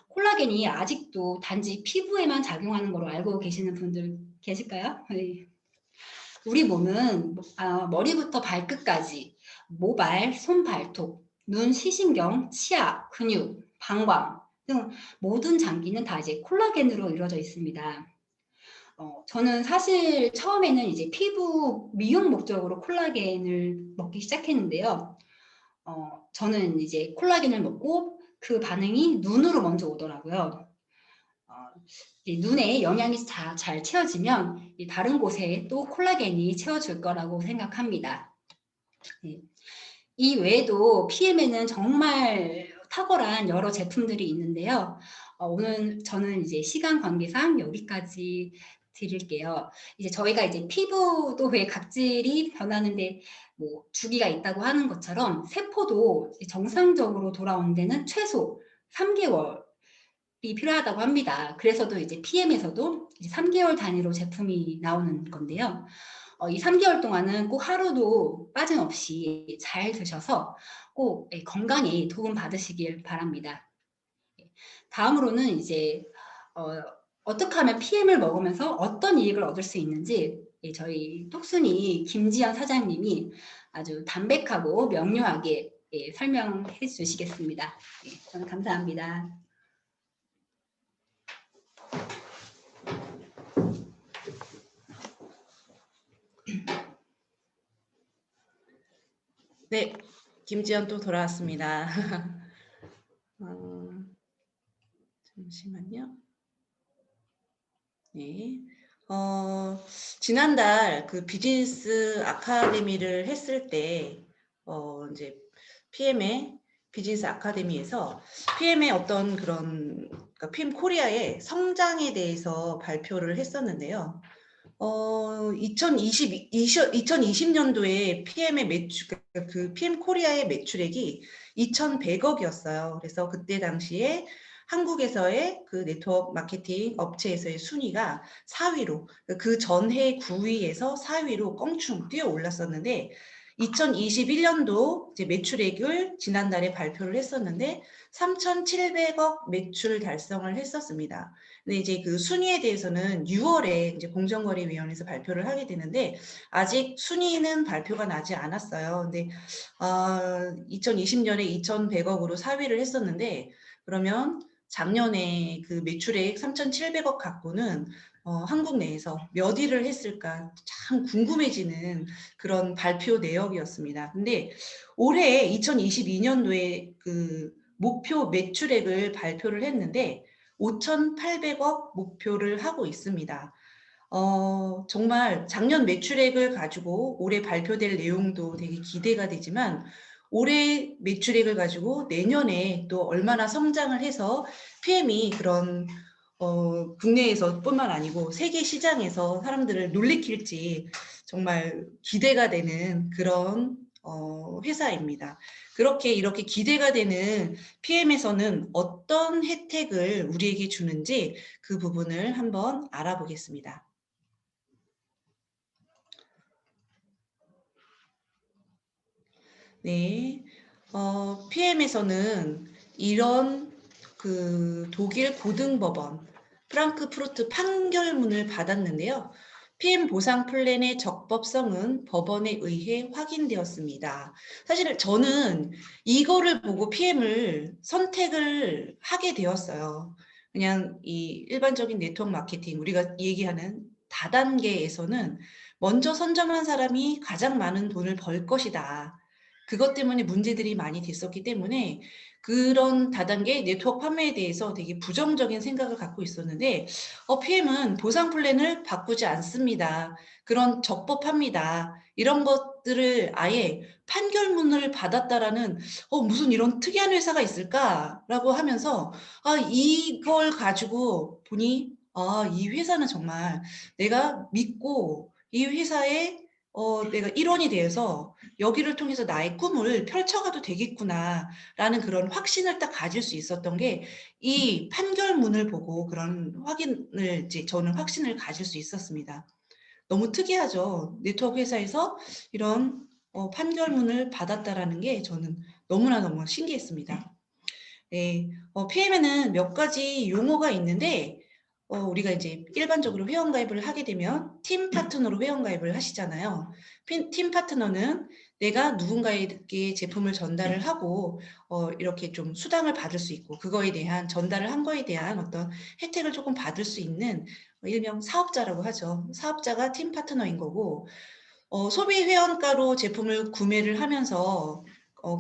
콜라겐이 아직도 단지 피부에만 작용하는 걸로 알고 계시는 분들 계실까요? 우리 몸은 머리부터 발끝까지 모발, 손, 발톱, 눈, 시신경, 치아, 근육, 방광 등 모든 장기는 다 이제 콜라겐으로 이루어져 있습니다. 저는 사실 처음에는 이제 피부 미용 목적으로 콜라겐을 먹기 시작했는데요. 저는 이제 콜라겐을 먹고 그 반응이 눈으로 먼저 오더라고요. 눈에 영양이 잘 채워지면 다른 곳에 또 콜라겐이 채워줄 거라고 생각합니다. 이 외에도 PM에는 정말 탁월한 여러 제품들이 있는데요. 오늘 저는 이제 시간 관계상 여기까지 드릴게요. 이제 저희가 이제 피부도 왜 각질이 변하는데 뭐 주기가 있다고 하는 것처럼 세포도 정상적으로 돌아오는 데는 최소 3개월이 필요하다고 합니다. 그래서도 이제 PM에서도 이제 3개월 단위로 제품이 나오는 건데요. 이 3개월 동안은 꼭 하루도 빠짐없이 잘 드셔서 꼭 건강에 도움 받으시길 바랍니다. 다음으로는 이제 어떻게 하면 PM을 먹으면서 어떤 이익을 얻을 수 있는지 저희 똑순이 김지연 사장님이 아주 담백하고 명료하게 설명해 주시겠습니다. 저는 감사합니다. 네, 김지연 또 돌아왔습니다. 잠시만요. 네. 지난달 그 비즈니스 아카데미를 했을 때, 이제 PM의 비즈니스 아카데미에서 PM의 어떤 그런, 그러니까 PM 코리아의 성장에 대해서 발표를 했었는데요. 2020년도에 PM의 그 PM 코리아의 매출액이 2,100억이었어요. 그래서 그때 당시에 한국에서의 그 네트워크 마케팅 업체에서의 순위가 4위로, 그 전해 9위에서 4위로 껑충 뛰어 올랐었는데, 2021년도 이제 매출액을 지난달에 발표를 했었는데 3,700억 매출 달성을 했었습니다. 근데 이제 그 순위에 대해서는 6월에 이제 공정거래위원회에서 발표를 하게 되는데 아직 순위는 발표가 나지 않았어요. 근데 2020년에 2,100억으로 4위를 했었는데 그러면 작년에 그 매출액 3,700억 갖고는 한국 내에서 몇 위를 했을까 참 궁금해지는 그런 발표 내역이었습니다. 근데 올해 2022년도에 그 목표 매출액을 발표를 했는데 5,800억 목표를 하고 있습니다. 정말 작년 매출액을 가지고 올해 발표될 내용도 되게 기대가 되지만 올해 매출액을 가지고 내년에 또 얼마나 성장을 해서 PM이 그런 국내에서뿐만 아니고 세계 시장에서 사람들을 놀래킬지 정말 기대가 되는 그런 회사입니다. 그렇게 이렇게 기대가 되는 PM에서는 어떤 혜택을 우리에게 주는지 그 부분을 한번 알아보겠습니다. 네, PM에서는 이런 그 독일 고등법원 프랑크푸르트 판결문을 받았는데요. PM 보상 플랜의 적법성은 법원에 의해 확인되었습니다. 사실 저는 이거를 보고 PM을 선택을 하게 되었어요. 그냥 이 일반적인 네트워크 마케팅, 우리가 얘기하는 다단계에서는 먼저 선점한 사람이 가장 많은 돈을 벌 것이다. 그것 때문에 문제들이 많이 됐었기 때문에 그런 다단계 네트워크 판매에 대해서 되게 부정적인 생각을 갖고 있었는데 PM은 보상 플랜을 바꾸지 않습니다. 그런 적법합니다. 이런 것들을 아예 판결문을 받았다라는 무슨 이런 특이한 회사가 있을까라고 하면서 이걸 가지고 보니 이 회사는 정말 내가 믿고 이 회사에 내가 일원이 되어서 여기를 통해서 나의 꿈을 펼쳐가도 되겠구나라는 그런 확신을 딱 가질 수 있었던 게 이 판결문을 보고 그런 확인을 이제 저는 확신을 가질 수 있었습니다. 너무 특이하죠. 네트워크 회사에서 이런 판결문을 받았다라는 게 저는 너무나 신기했습니다. 네, PM에는 몇 가지 용어가 있는데 우리가 이제 일반적으로 회원가입을 하게 되면 팀 파트너로 회원가입을 하시잖아요. 팀 파트너는 내가 누군가에게 제품을 전달을 하고 이렇게 좀 수당을 받을 수 있고 그거에 대한 전달을 한 거에 대한 어떤 혜택을 조금 받을 수 있는 일명 사업자라고 하죠. 사업자가 팀 파트너인 거고 소비 회원가로 제품을 구매를 하면서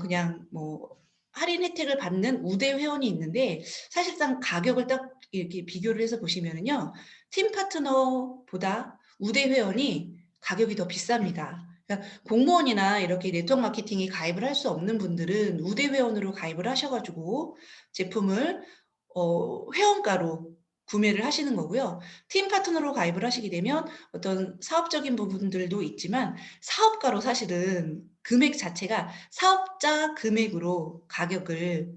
그냥 뭐 할인 혜택을 받는 우대 회원이 있는데 사실상 가격을 딱 이렇게 비교를 해서 보시면은요. 팀 파트너보다 우대 회원이 가격이 더 비쌉니다. 그러니까 공무원이나 이렇게 네트워크 마케팅에 가입을 할 수 없는 분들은 우대 회원으로 가입을 하셔가지고 제품을 회원가로 구매를 하시는 거고요. 팀 파트너로 가입을 하시게 되면 어떤 사업적인 부분들도 있지만 사업가로 사실은 금액 자체가 사업자 금액으로 가격을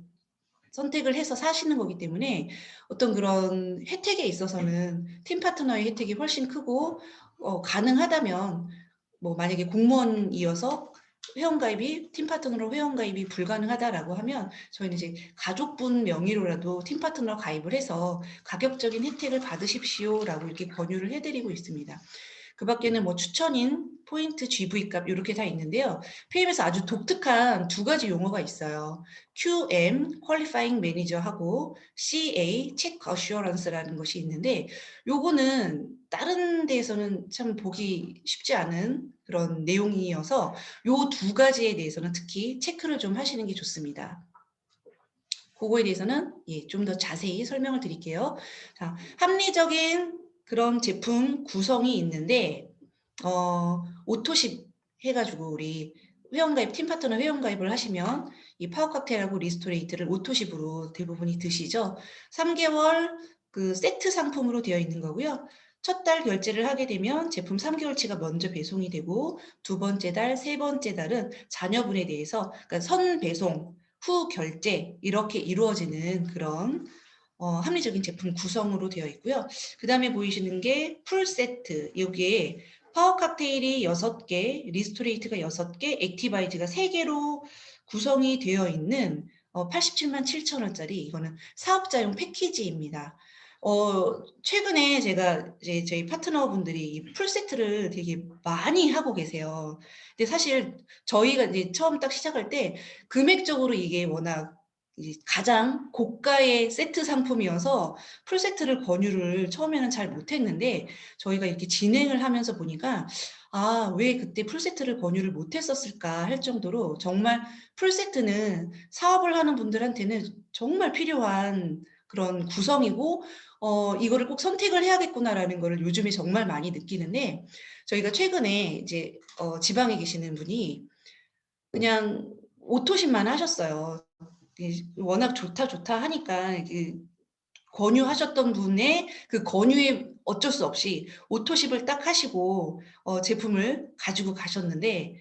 선택을 해서 사시는 거기 때문에 어떤 그런 혜택에 있어서는 팀 파트너의 혜택이 훨씬 크고 가능하다면 뭐 만약에 공무원이어서 회원가입이 팀 파트너로 회원가입이 불가능하다라고 하면 저희는 이제 가족분 명의로라도 팀 파트너 가입을 해서 가격적인 혜택을 받으십시오라고 이렇게 권유를 해드리고 있습니다. 그 밖에는 뭐 추천인, 포인트, GV값 이렇게 다 있는데요. PM에서 아주 독특한 두 가지 용어가 있어요. QM, Qualifying Manager하고 CA, Check Assurance라는 것이 있는데 요거는 다른 데에서는 참 보기 쉽지 않은 그런 내용이어서 요 두 가지에 대해서는 특히 체크를 좀 하시는 게 좋습니다. 그거에 대해서는 좀 더 자세히 설명을 드릴게요. 자, 합리적인 그런 제품 구성이 있는데 오토십 해가지고 우리 회원가입, 팀파트너 회원가입을 하시면 이 파워칵테일하고 리스토레이트를 오토십으로 대부분이 드시죠. 3개월 그 세트 상품으로 되어 있는 거고요. 첫 달 결제를 하게 되면 제품 3개월치가 먼저 배송이 되고 두 번째 달, 세 번째 달은 자녀분에 대해서 그러니까 선 배송, 후 결제 이렇게 이루어지는 그런 합리적인 제품 구성으로 되어 있고요. 그 다음에 보이시는 게 풀세트. 여기에 파워 칵테일이 6개, 리스토레이트가 6개, 액티바이즈가 3개로 구성이 되어 있는 87만 7천 원짜리 이거는 사업자용 패키지입니다. 최근에 제가 이제 저희 파트너분들이 이 풀세트를 되게 많이 하고 계세요. 근데 사실 저희가 이제 처음 딱 시작할 때 금액적으로 이게 워낙 이제 가장 고가의 세트 상품이어서 풀세트를 권유를 처음에는 잘 못했는데 저희가 이렇게 진행을 하면서 보니까 왜 그때 풀세트를 권유를 못했었을까 할 정도로 정말 풀세트는 사업을 하는 분들한테는 정말 필요한 그런 구성이고 이거를 꼭 선택을 해야겠구나라는 거를 요즘에 정말 많이 느끼는데 저희가 최근에 이제 지방에 계시는 분이 그냥 오토십만 하셨어요. 워낙 좋다 하니까 권유하셨던 분의 그 권유에 어쩔 수 없이 오토십을 딱 하시고 제품을 가지고 가셨는데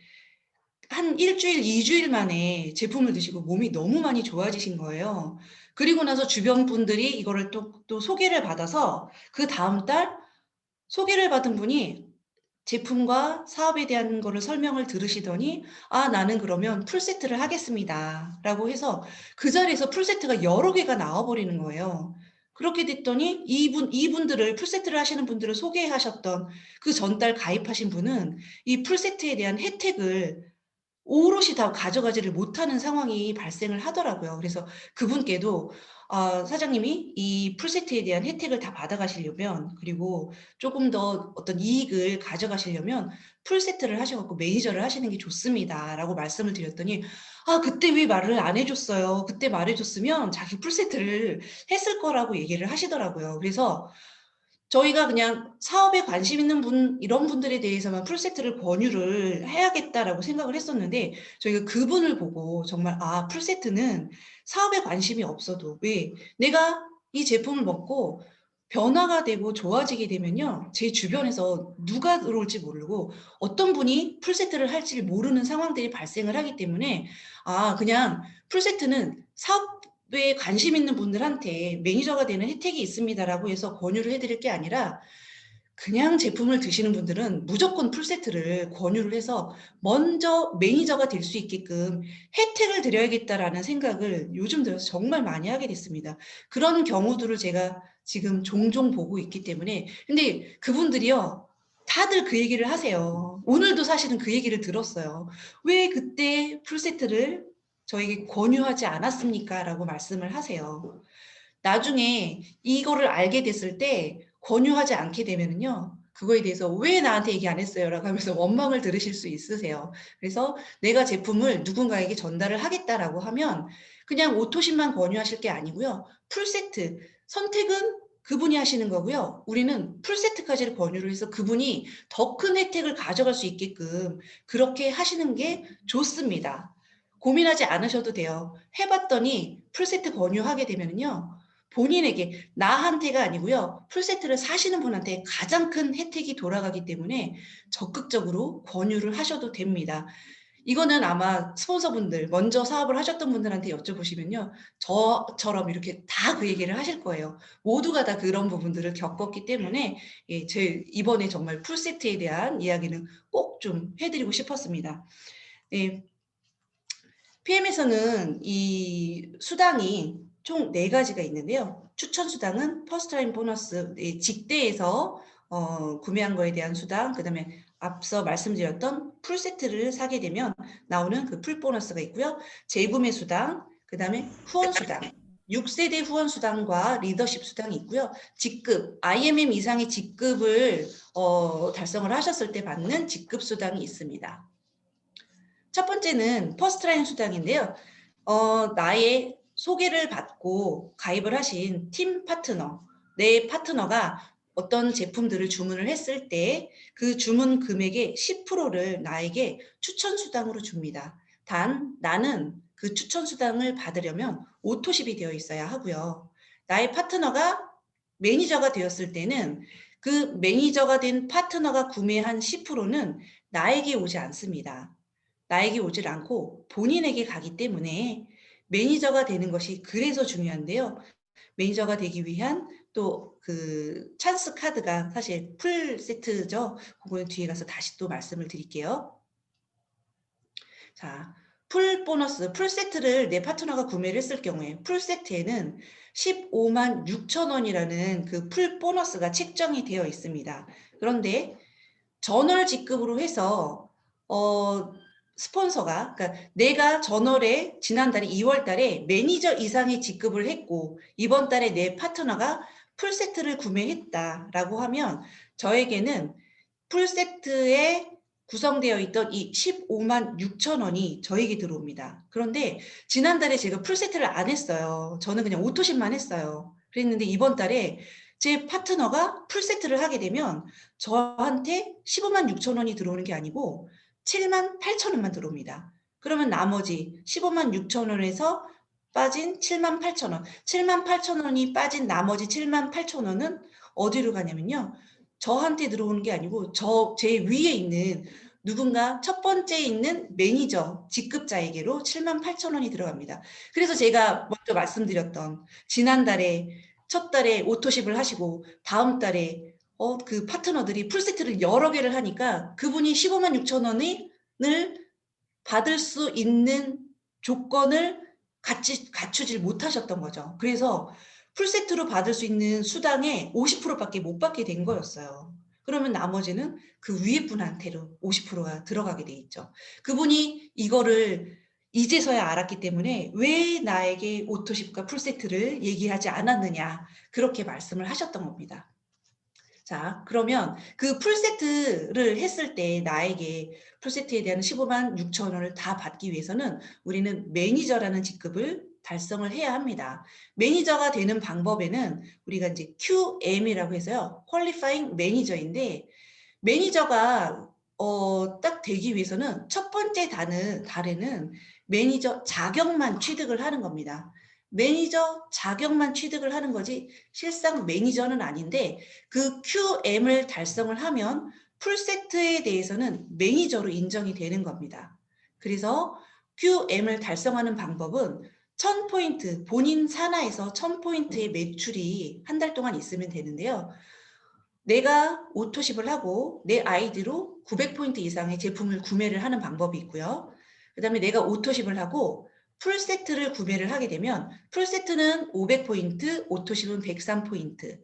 한 일주일, 2주일 만에 제품을 드시고 몸이 너무 많이 좋아지신 거예요. 그리고 나서 주변 분들이 이거를 또 소개를 받아서 그 다음 달 소개를 받은 분이 제품과 사업에 대한 거를 설명을 들으시더니 나는 그러면 풀세트를 하겠습니다. 라고 해서 그 자리에서 풀세트가 여러 개가 나와버리는 거예요. 그렇게 됐더니 이분들을 풀세트를 하시는 분들을 소개하셨던 그 전달 가입하신 분은 이 풀세트에 대한 혜택을 오롯이 다 가져가지를 못하는 상황이 발생을 하더라고요. 그래서 그분께도 사장님이 이 풀세트에 대한 혜택을 다 받아가시려면 그리고 조금 더 어떤 이익을 가져가시려면 풀세트를 하셔갖고 매니저를 하시는 게 좋습니다. 라고 말씀을 드렸더니 그때 왜 말을 안 해줬어요. 그때 말해줬으면 자기 풀세트를 했을 거라고 얘기를 하시더라고요. 그래서 저희가 그냥 사업에 관심 있는 분, 이런 분들에 대해서만 풀세트를 권유를 해야겠다라고 생각을 했었는데, 저희가 그분을 보고 정말, 풀세트는 사업에 관심이 없어도, 왜? 내가 이 제품을 먹고 변화가 되고 좋아지게 되면요, 제 주변에서 누가 들어올지 모르고 어떤 분이 풀세트를 할지 모르는 상황들이 발생을 하기 때문에, 그냥 풀세트는 사업에 관심 있는 분들한테 매니저가 되는 혜택이 있습니다라고 해서 권유를 해드릴 게 아니라 그냥 제품을 드시는 분들은 무조건 풀세트를 권유를 해서 먼저 매니저가 될 수 있게끔 혜택을 드려야겠다라는 생각을 요즘 들어서 정말 많이 하게 됐습니다. 그런 경우들을 제가 지금 종종 보고 있기 때문에 근데 그분들이요. 다들 그 얘기를 하세요. 오늘도 사실은 그 얘기를 들었어요. 왜 그때 풀세트를 저에게 권유하지 않았습니까? 라고 말씀을 하세요. 나중에 이거를 알게 됐을 때 권유하지 않게 되면은요. 그거에 대해서 왜 나한테 얘기 안 했어요? 라고 하면서 원망을 들으실 수 있으세요. 그래서 내가 제품을 누군가에게 전달을 하겠다라고 하면 그냥 오토십만 권유하실 게 아니고요. 풀세트. 선택은 그분이 하시는 거고요. 우리는 풀세트까지를 권유를 해서 그분이 더 큰 혜택을 가져갈 수 있게끔 그렇게 하시는 게 좋습니다. 고민하지 않으셔도 돼요. 해봤더니 풀세트 권유하게 되면요. 본인에게 나한테가 아니고요. 풀세트를 사시는 분한테 가장 큰 혜택이 돌아가기 때문에 적극적으로 권유를 하셔도 됩니다. 이거는 아마 스폰서분들 먼저 사업을 하셨던 분들한테 여쭤보시면요. 저처럼 이렇게 다 그 얘기를 하실 거예요. 모두가 다 그런 부분들을 겪었기 때문에 예, 제 이번에 정말 풀세트에 대한 이야기는 꼭 좀 해드리고 싶었습니다. 네, PM에서는 이 수당이 총 4가지가 있는데요. 추천 수당은 퍼스트라인 보너스, 직대에서 구매한 거에 대한 수당, 그 다음에 앞서 말씀드렸던 풀세트를 사게 되면 나오는 그 풀 보너스가 있고요. 재구매 수당, 그 다음에 후원 수당, 6세대 후원 수당과 리더십 수당이 있고요. 직급, IMM 이상의 직급을 달성을 하셨을 때 받는 직급 수당이 있습니다. 첫 번째는 퍼스트라인 수당인데요. 나의 소개를 받고 가입을 하신 팀 파트너, 내 파트너가 어떤 제품들을 주문을 했을 때 그 주문 금액의 10%를 나에게 추천 수당으로 줍니다. 단 나는 그 추천 수당을 받으려면 오토십이 되어 있어야 하고요. 나의 파트너가 매니저가 되었을 때는 그 매니저가 된 파트너가 구매한 10%는 나에게 오지 않습니다. 나에게 오질 않고 본인에게 가기 때문에 매니저가 되는 것이 그래서 중요한데요. 매니저가 되기 위한 또 그 찬스 카드가 사실 풀 세트죠. 그거는 뒤에 가서 다시 또 말씀을 드릴게요. 자, 풀 보너스, 풀 세트를 내 파트너가 구매를 했을 경우에 풀 세트에는 15만 6천 원이라는 그 풀 보너스가 책정이 되어 있습니다. 그런데 전월 직급으로 해서 스폰서가, 그러니까 내가 전월에 지난달에 2월 달에 매니저 이상의 직급을 했고 이번 달에 내 파트너가 풀세트를 구매했다라고 하면 저에게는 풀세트에 구성되어 있던 이 15만 6천 원이 저에게 들어옵니다. 그런데 지난달에 제가 풀세트를 안 했어요. 저는 그냥 오토십만 했어요. 그랬는데 이번 달에 제 파트너가 풀세트를 하게 되면 저한테 15만 6천 원이 들어오는 게 아니고 7만 8천 원만 들어옵니다. 그러면 나머지 15만 6천 원에서 빠진 7만 8천 원, 7만 8천 원이 빠진 나머지 7만 8천 원은 어디로 가냐면요. 저한테 들어오는 게 아니고 제 위에 있는 누군가 첫 번째 있는 매니저 직급자에게로 7만 8천 원이 들어갑니다. 그래서 제가 먼저 말씀드렸던 지난달에 첫 달에 오토십을 하시고 다음 달에 그 파트너들이 풀세트를 여러 개를 하니까 그분이 15만 6천 원을 받을 수 있는 조건을 갖추질 못하셨던 거죠. 그래서 풀세트로 받을 수 있는 수당의 50%밖에 못 받게 된 거였어요. 그러면 나머지는 그 위에 분한테로 50%가 들어가게 돼 있죠. 그분이 이거를 이제서야 알았기 때문에 왜 나에게 오토십과 풀세트를 얘기하지 않았느냐 그렇게 말씀을 하셨던 겁니다. 자, 그러면 그 풀세트를 했을 때 나에게 풀세트에 대한 15만 6천 원을 다 받기 위해서는 우리는 매니저라는 직급을 달성을 해야 합니다. 매니저가 되는 방법에는 우리가 이제 QM이라고 해서요. 퀄리파잉 매니저인데 매니저가 딱 되기 위해서는 첫 번째 달에는 매니저 자격만 취득을 하는 겁니다. 매니저 자격만 취득을 하는 거지 실상 매니저는 아닌데 그 QM을 달성을 하면 풀세트에 대해서는 매니저로 인정이 되는 겁니다. 그래서 QM을 달성하는 방법은 1000포인트, 본인 산하에서 1000포인트의 매출이 한 달 동안 있으면 되는데요. 내가 오토십을 하고 내 아이디로 900포인트 이상의 제품을 구매를 하는 방법이 있고요. 그 다음에 내가 오토십을 하고 풀세트를 구매를 하게 되면 풀세트는 500포인트, 오토십은 103포인트.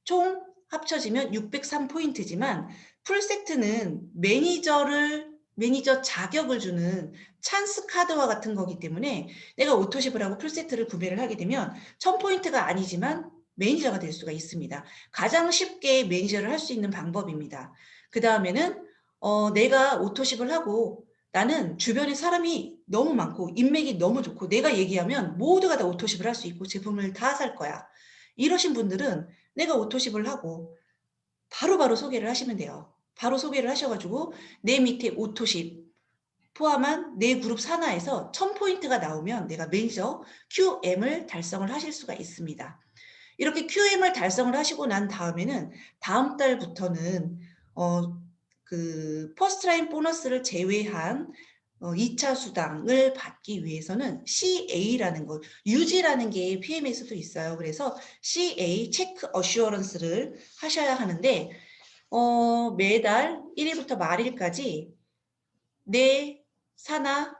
총 합쳐지면 603포인트지만 풀세트는 매니저 자격을 주는 찬스 카드와 같은 거기 때문에 내가 오토십을 하고 풀세트를 구매를 하게 되면 1000포인트가 아니지만 매니저가 될 수가 있습니다. 가장 쉽게 매니저를 할 수 있는 방법입니다. 그 다음에는 내가 오토십을 하고 나는 주변에 사람이 너무 많고 인맥이 너무 좋고 내가 얘기하면 모두가 다 오토십을 할 수 있고 제품을 다 살 거야. 이러신 분들은 내가 오토십을 하고 바로바로 소개를 하시면 돼요. 바로 소개를 하셔가지고 내 밑에 오토십 포함한 내 그룹 산하에서 1000포인트가 나오면 내가 매니저 QM을 달성을 하실 수가 있습니다. 이렇게 QM을 달성을 하시고 난 다음에는 다음 달부터는 그 퍼스트라인 보너스를 제외한 2차 수당을 받기 위해서는 CA라는 것, 유지라는 게 PM에서도 있어요. 그래서 CA, 체크 어슈어런스를 하셔야 하는데 매달 1일부터 말일까지 내 산하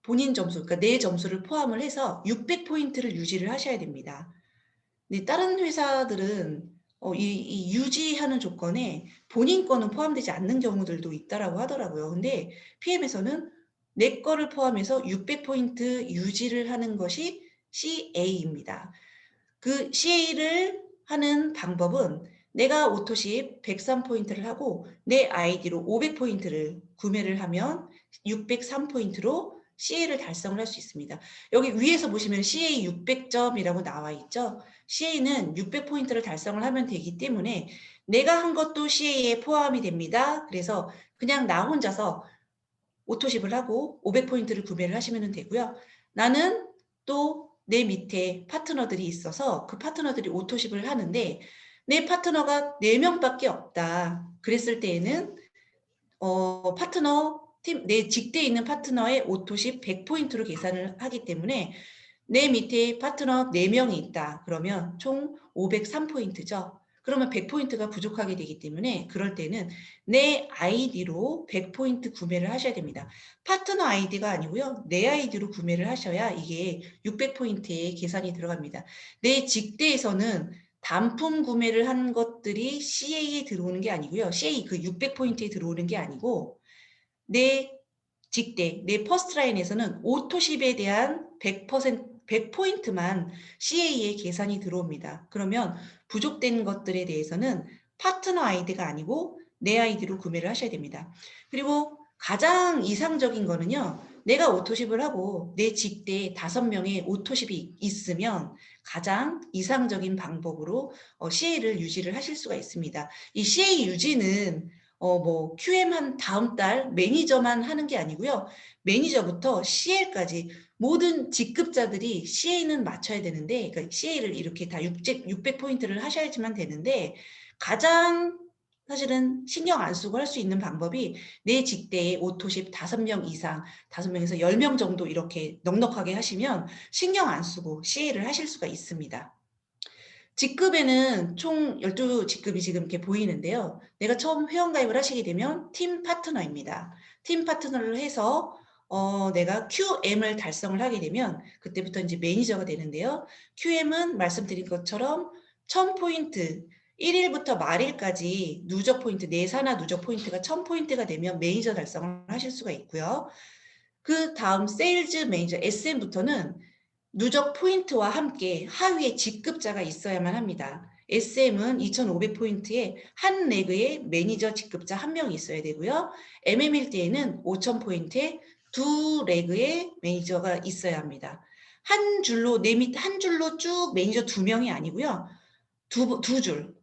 본인 점수, 그러니까 내 점수를 포함을 해서 600포인트를 유지를 하셔야 됩니다. 근데 다른 회사들은 이 유지하는 조건에 본인 거는 포함되지 않는 경우들도 있다라고 하더라고요. 근데 PM에서는 내 거를 포함해서 600포인트 유지를 하는 것이 CA입니다. 그 CA를 하는 방법은 내가 오토십 103포인트를 하고 내 아이디로 500포인트를 구매를 하면 603포인트로 CA를 달성을 할 수 있습니다. 여기 위에서 보시면 CA 600점이라고 나와 있죠. CA는 600포인트를 달성을 하면 되기 때문에 내가 한 것도 CA에 포함이 됩니다. 그래서 그냥 나 혼자서 오토십을 하고 500포인트를 구매를 하시면 되고요. 나는 또 내 밑에 파트너들이 있어서 그 파트너들이 오토십을 하는데 내 파트너가 4명밖에 없다. 그랬을 때에는 파트너 팀, 내 직대에 있는 파트너의 오토십 100포인트로 계산을 하기 때문에 내 밑에 파트너 4명이 있다. 그러면 총 503포인트죠. 그러면 100포인트가 부족하게 되기 때문에 그럴 때는 내 아이디로 100포인트 구매를 하셔야 됩니다. 파트너 아이디가 아니고요. 내 아이디로 구매를 하셔야 이게 600포인트에 계산이 들어갑니다. 내 직대에서는 단품 구매를 한 것들이 CA에 들어오는 게 아니고요. CA 그 600포인트에 들어오는 게 아니고 내 직대, 내 퍼스트라인에서는 오토십에 대한 100포인트만 CA에 계산이 들어옵니다. 그러면 부족된 것들에 대해서는 파트너 아이디가 아니고 내 아이디로 구매를 하셔야 됩니다. 그리고 가장 이상적인 거는요. 내가 오토십을 하고 내 직대에 5명의 오토십이 있으면 가장 이상적인 방법으로 CA를 유지를 하실 수가 있습니다. 이 CA 유지는 QM 한 다음 달 매니저만 하는 게 아니고요. 매니저부터 CL까지 모든 직급자들이 CA는 맞춰야 되는데, 그러니까 CA를 이렇게 다 600포인트를 하셔야지만 되는데, 가장 사실은 신경 안 쓰고 할 수 있는 방법이 내 직대에 오토십 5명 이상, 5명에서 10명 정도 이렇게 넉넉하게 하시면 신경 안 쓰고 CA를 하실 수가 있습니다. 직급에는 총 12직급이 지금 이렇게 보이는데요. 내가 처음 회원가입을 하시게 되면 팀 파트너입니다. 팀 파트너를 해서 내가 QM을 달성을 하게 되면 그때부터 이제 매니저가 되는데요. QM은 말씀드린 것처럼 1000포인트, 1일부터 말일까지 누적 포인트, 내산화 누적 포인트가 1000포인트가 되면 매니저 달성을 하실 수가 있고요. 그 다음 세일즈 매니저 SM부터는 누적 포인트와 함께 하위에 직급자가 있어야만 합니다. SM은 2500포인트에 한 레그에 매니저 직급자 1명이 있어야 되고요. MM일 때에는 5000포인트에 2레그에 매니저가 있어야 합니다. 한 줄로 한 줄로 쭉 매니저 2명이 아니고요. 두 줄.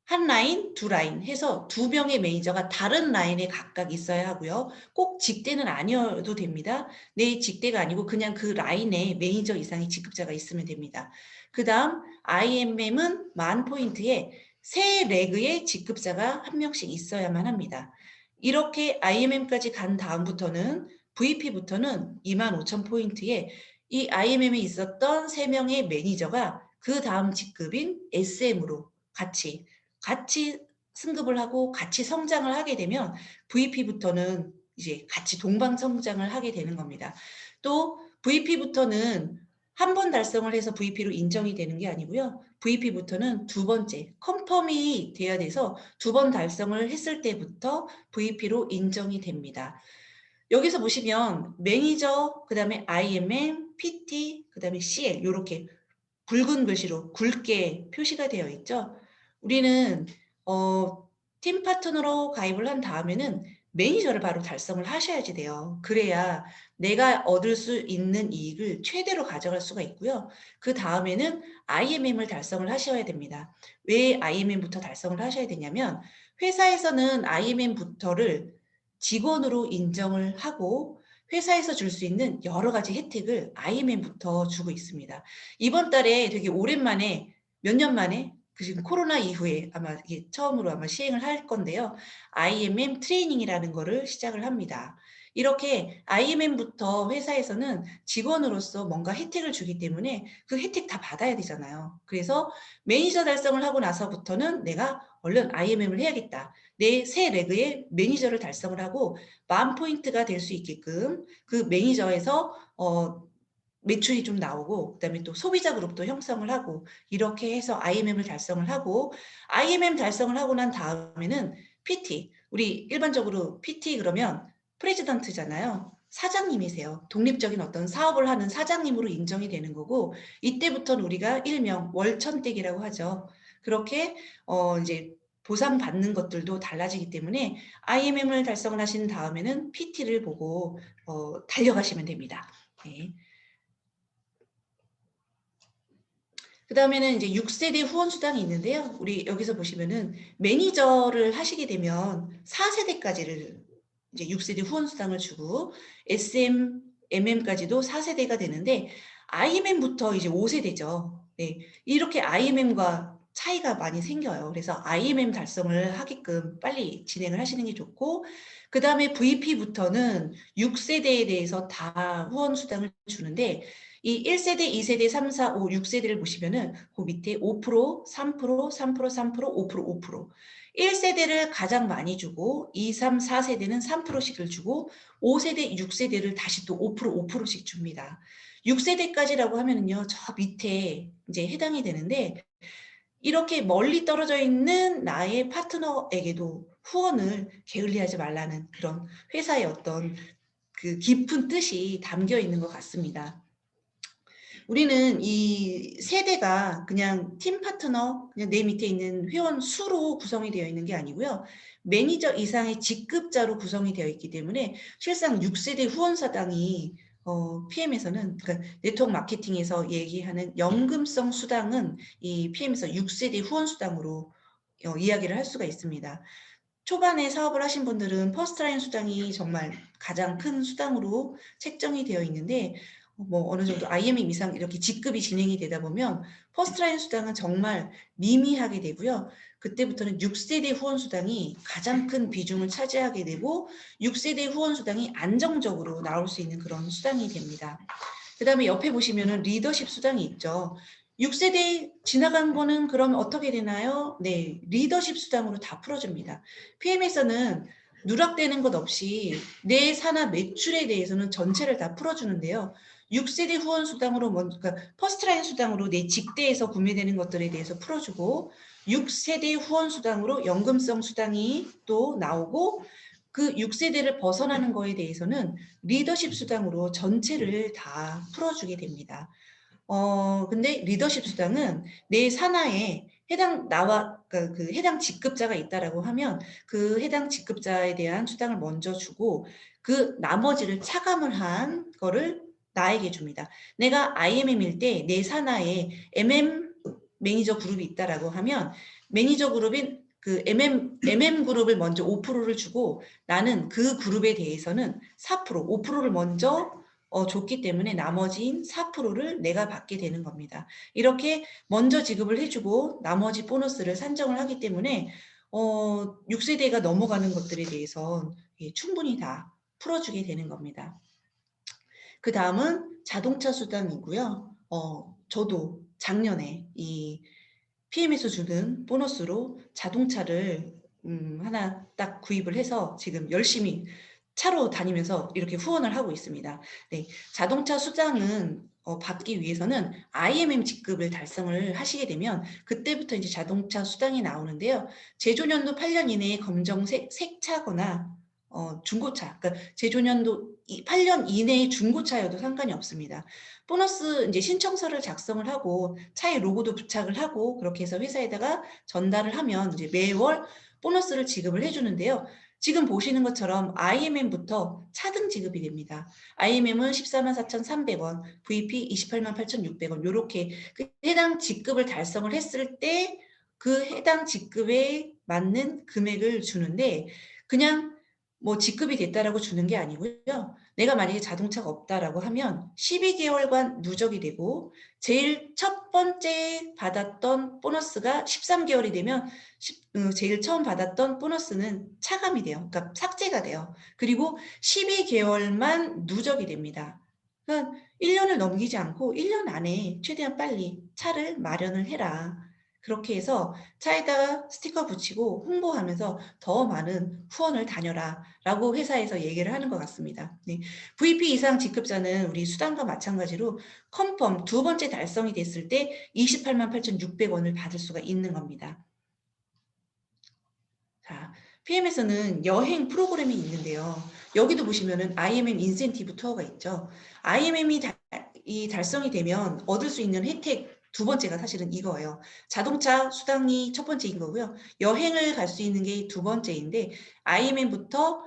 한 라인, 두 라인 해서 2명의 매니저가 다른 라인에 각각 있어야 하고요. 꼭 직대는 아니어도 됩니다. 내 직대가 아니고 그냥 그 라인에 매니저 이상의 직급자가 있으면 됩니다. 그 다음 IMM은 10,000포인트에 세 레그의 직급자가 1명씩 있어야만 합니다. 이렇게 IMM까지 간 다음부터는 VP부터는 25,000포인트에 이 IMM에 있었던 3명의 매니저가 그 다음 직급인 SM으로 같이 승급을 하고 같이 성장을 하게 되면 VP부터는 이제 같이 동방 성장을 하게 되는 겁니다. 또 VP부터는 한 번 달성을 해서 VP로 인정이 되는 게 아니고요. VP부터는 2번째 컨펌이 돼야 돼서 2번 달성을 했을 때부터 VP로 인정이 됩니다. 여기서 보시면 매니저, 그 다음에 IMM, PT, 그 다음에 CL 이렇게 붉은 글씨로 굵게 표시가 되어 있죠. 우리는 팀 파트너로 가입을 한 다음에는 매니저를 바로 달성을 하셔야지 돼요. 그래야 내가 얻을 수 있는 이익을 최대로 가져갈 수가 있고요. 그 다음에는 IMM을 달성을 하셔야 됩니다. 왜 IMM부터 달성을 하셔야 되냐면 회사에서는 IMM부터를 직원으로 인정을 하고 회사에서 줄 수 있는 여러 가지 혜택을 IMM부터 주고 있습니다. 이번 달에 되게 오랜만에 몇 년 만에 지금 코로나 이후에 아마 이게 처음으로 아마 시행을 할 건데요. IMM 트레이닝이라는 거를 시작을 합니다. 이렇게 IMM부터 회사에서는 직원으로서 뭔가 혜택을 주기 때문에 그 혜택 다 받아야 되잖아요. 그래서 매니저 달성을 하고 나서부터는 내가 얼른 IMM을 해야겠다. 내 새 레그에 매니저를 달성을 하고 10,000포인트가 될 수 있게끔 그 매니저에서 매출이 좀 나오고 그다음에 또 소비자 그룹도 형성을 하고 이렇게 해서 IMM을 달성을 하고 IMM 달성을 하고 난 다음에는 PT 우리 일반적으로 PT 그러면 프레지던트잖아요. 사장님이세요. 독립적인 어떤 사업을 하는 사장님으로 인정이 되는 거고 이때부터는 우리가 일명 월천댁이라고 하죠. 그렇게 이제 보상받는 것들도 달라지기 때문에 IMM을 달성을 하신 다음에는 PT를 보고 달려가시면 됩니다. 네. 그 다음에는 이제 6세대 후원 수당이 있는데요. 우리 여기서 보시면은 매니저를 하시게 되면 4세대까지를 이제 6세대 후원 수당을 주고 SM, MM까지도 4세대가 되는데 IMM부터 이제 5세대죠. 네. 이렇게 IMM과 차이가 많이 생겨요. 그래서 IMM 달성을 하게끔 빨리 진행을 하시는 게 좋고 그 다음에 VP부터는 6세대에 대해서 다 후원 수당을 주는데 이 1세대, 2세대, 3, 4, 5, 6세대를 보시면은 그 밑에 5%, 3%, 3%, 3%, 5%, 5%. 1세대를 가장 많이 주고 2, 3, 4세대는 3%씩을 주고 5세대, 6세대를 다시 또 5%, 5%씩 줍니다. 6세대까지라고 하면은요. 저 밑에 이제 해당이 되는데 이렇게 멀리 떨어져 있는 나의 파트너에게도 후원을 게을리하지 말라는 그런 회사의 어떤 그 깊은 뜻이 담겨 있는 것 같습니다. 우리는 이 세대가 그냥 팀 파트너, 그냥 내 밑에 있는 회원 수로 구성이 되어 있는 게 아니고요. 매니저 이상의 직급자로 구성이 되어 있기 때문에 실상 6세대 후원사당이 PM에서는 그러니까 네트워크 마케팅에서 얘기하는 연금성 수당은 이 PM에서 6세대 후원 수당으로 이야기를 할 수가 있습니다. 초반에 사업을 하신 분들은 퍼스트라인 수당이 정말 가장 큰 수당으로 책정이 되어 있는데 뭐 어느 정도 IMM 이상 이렇게 직급이 진행이 되다 보면 퍼스트라인 수당은 정말 미미하게 되고요. 그때부터는 6세대 후원 수당이 가장 큰 비중을 차지하게 되고 6세대 후원 수당이 안정적으로 나올 수 있는 그런 수당이 됩니다. 그 다음에 옆에 보시면은 리더십 수당이 있죠. 6세대 지나간 거는 그럼 어떻게 되나요? 네, 리더십 수당으로 다 풀어줍니다. PM에서는 누락되는 것 없이 내 산하 매출에 대해서는 전체를 다 풀어주는데요. 6세대 후원 수당으로 먼저, 그러니까 퍼스트라인 수당으로 내 직대에서 구매되는 것들에 대해서 풀어주고 6세대 후원 수당으로 연금성 수당이 또 나오고 그 6세대를 벗어나는 거에 대해서는 리더십 수당으로 전체를 다 풀어주게 됩니다. 근데 리더십 수당은 내 산하에 해당 그 해당 직급자가 있다라고 하면 그 해당 직급자에 대한 수당을 먼저 주고 그 나머지를 차감을 한 거를 나에게 줍니다. 내가 IMM일 때 내 산하에 MM 매니저 그룹이 있다라고 하면 매니저 그룹인 그 MM 그룹을 먼저 5%를 주고 나는 그 그룹에 대해서는 4%, 5%를 먼저 줬기 때문에 나머지인 4%를 내가 받게 되는 겁니다. 이렇게 먼저 지급을 해주고 나머지 보너스를 산정을 하기 때문에 6세대가 넘어가는 것들에 대해서 충분히 다 풀어주게 되는 겁니다. 그 다음은 자동차 수당이고요. 저도 작년에 이 PM에서 주는 보너스로 자동차를 하나 딱 구입을 해서 지금 열심히 차로 다니면서 이렇게 후원을 하고 있습니다. 네, 자동차 수당은 받기 위해서는 IMM 직급을 달성을 하시게 되면 그때부터 이제 자동차 수당이 나오는데요. 제조년도 8년 이내에 검정색 새 차거나 중고차, 그러니까 제조년도 8년 이내의 중고차여도 상관이 없습니다. 보너스 이제 신청서를 작성을 하고 차에 로고도 부착을 하고 그렇게 해서 회사에다가 전달을 하면 이제 매월 보너스를 지급을 해주는데요. 지금 보시는 것처럼 IMM부터 차등 지급이 됩니다. IMM은 144,300원, VP 288,600원 이렇게 그 해당 직급을 달성을 했을 때 그 해당 직급에 맞는 금액을 주는데 그냥 뭐 직급이 됐다라고 주는 게 아니고요. 내가 만약에 자동차가 없다라고 하면 12개월간 누적이 되고 제일 첫 번째 받았던 보너스가 13개월이 되면 제일 처음 받았던 보너스는 차감이 돼요. 그러니까 삭제가 돼요. 그리고 12개월만 누적이 됩니다. 그러니까 1년을 넘기지 않고 1년 안에 최대한 빨리 차를 마련을 해라. 그렇게 해서 차에다가 스티커 붙이고 홍보하면서 더 많은 후원을 다녀라 라고 회사에서 얘기를 하는 것 같습니다. 네. VP 이상 직급자는 우리 수당과 마찬가지로 컨펌 두 번째 달성이 됐을 때 288,600원을 받을 수가 있는 겁니다. 자, PM에서는 여행 프로그램이 있는데요. 여기도 보시면은 IMM 인센티브 투어가 있죠. IMM이 달성이 되면 얻을 수 있는 혜택 두 번째가 사실은 이거예요. 자동차 수당이 첫 번째인 거고요. 여행을 갈 수 있는 게 두 번째인데 IMM부터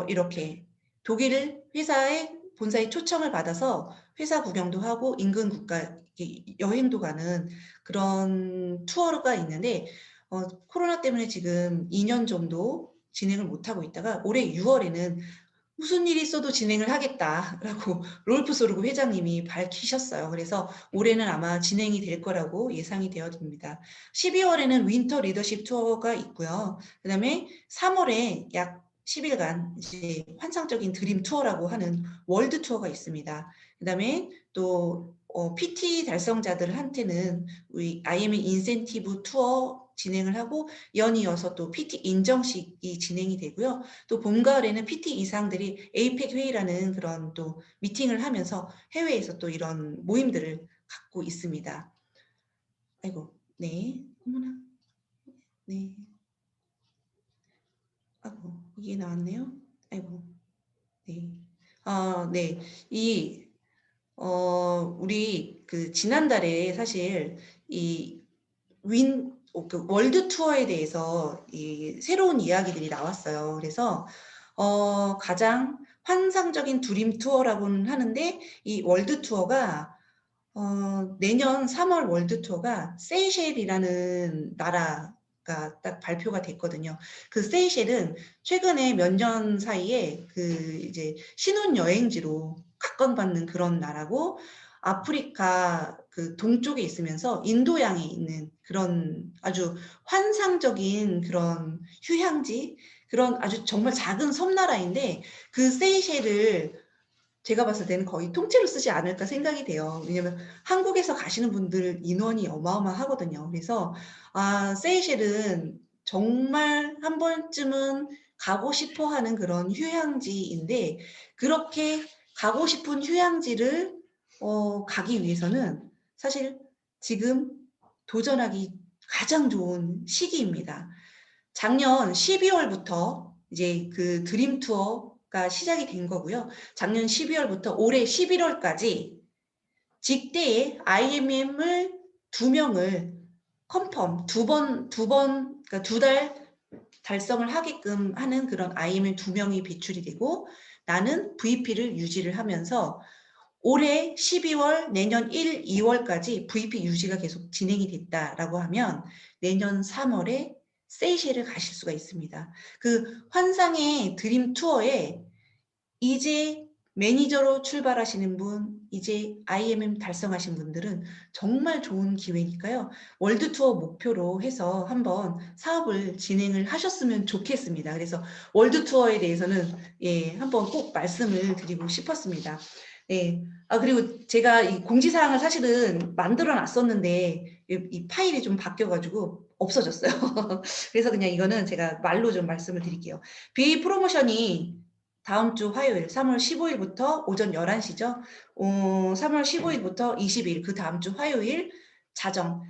이렇게 독일 회사의 본사의 초청을 받아서 회사 구경도 하고 인근 국가 여행도 가는 그런 투어가 있는데 코로나 때문에 지금 2년 정도 진행을 못하고 있다가 올해 6월에는 무슨 일이 있어도 진행을 하겠다라고 롤프 소르그 회장님이 밝히셨어요. 그래서 올해는 아마 진행이 될 거라고 예상이 되어집니다. 12월에는 윈터 리더십 투어가 있고요. 그 다음에 3월에 약 10일간 이제 환상적인 드림 투어라고 하는 월드 투어가 있습니다. 그 다음에 또 PT 달성자들한테는 우리 IMM 인센티브 투어 진행을 하고 연이어서 또 PT 인정식이 진행이 되고요. 또 봄, 가을에는 PT 이상들이 에이펙 회의라는 그런 또 미팅을 하면서 해외에서 또 이런 모임들을 갖고 있습니다. 아이고, 네. 어머나. 네. 아이고, 이게 나왔네요. 아이고, 네. 네. 우리 그 지난달에 사실 이 그 월드 투어에 대해서 새로운 이야기들이 나왔어요. 그래서 가장 환상적인 드림 투어라고는 하는데 이 월드 투어가 내년 3월 월드 투어가 세이셸이라는 나라가 딱 발표가 됐거든요. 그 세이셸은 최근에 몇 년 사이에 그 이제 신혼여행지로 각광받는 그런 나라고 아프리카 그 동쪽에 있으면서 인도양에 있는 그런 아주 환상적인 그런 휴양지, 그런 아주 정말 작은 섬나라인데 그 세이셸을 제가 봤을 때는 거의 통째로 쓰지 않을까 생각이 돼요. 왜냐면 한국에서 가시는 분들 인원이 어마어마하거든요. 그래서 세이셸은 정말 한 번쯤은 가고 싶어 하는 그런 휴양지인데 그렇게 가고 싶은 휴양지를 가기 위해서는 사실 지금 도전하기 가장 좋은 시기입니다. 작년 12월부터 이제 그 드림 투어가 시작이 된 거고요. 작년 12월부터 올해 11월까지 직대에 IMM을 2명을 컨펌 그러니까 2달 달성을 하게끔 하는 그런 IMM 2명이 배출이 되고 나는 VP를 유지를 하면서 올해 12월, 내년 1, 2월까지 VP 유지가 계속 진행이 됐다라고 하면 내년 3월에 세이셸을 가실 수가 있습니다. 그 환상의 드림 투어에 이제 매니저로 출발하시는 분, 이제 IMM 달성하신 분들은 정말 좋은 기회니까요. 월드 투어 목표로 해서 한번 사업을 진행을 하셨으면 좋겠습니다. 그래서 월드 투어에 대해서는 한번 꼭 말씀을 드리고 싶었습니다. 네. 그리고 제가 이 공지사항을 사실은 만들어 놨었는데 이 파일이 좀 바뀌어가지고 없어졌어요. 그래서 그냥 이거는 제가 말로 좀 말씀을 드릴게요. BA 프로모션이 다음 주 화요일 3월 15일부터 오전 11시죠. 3월 15일부터 20일 그 다음 주 화요일 자정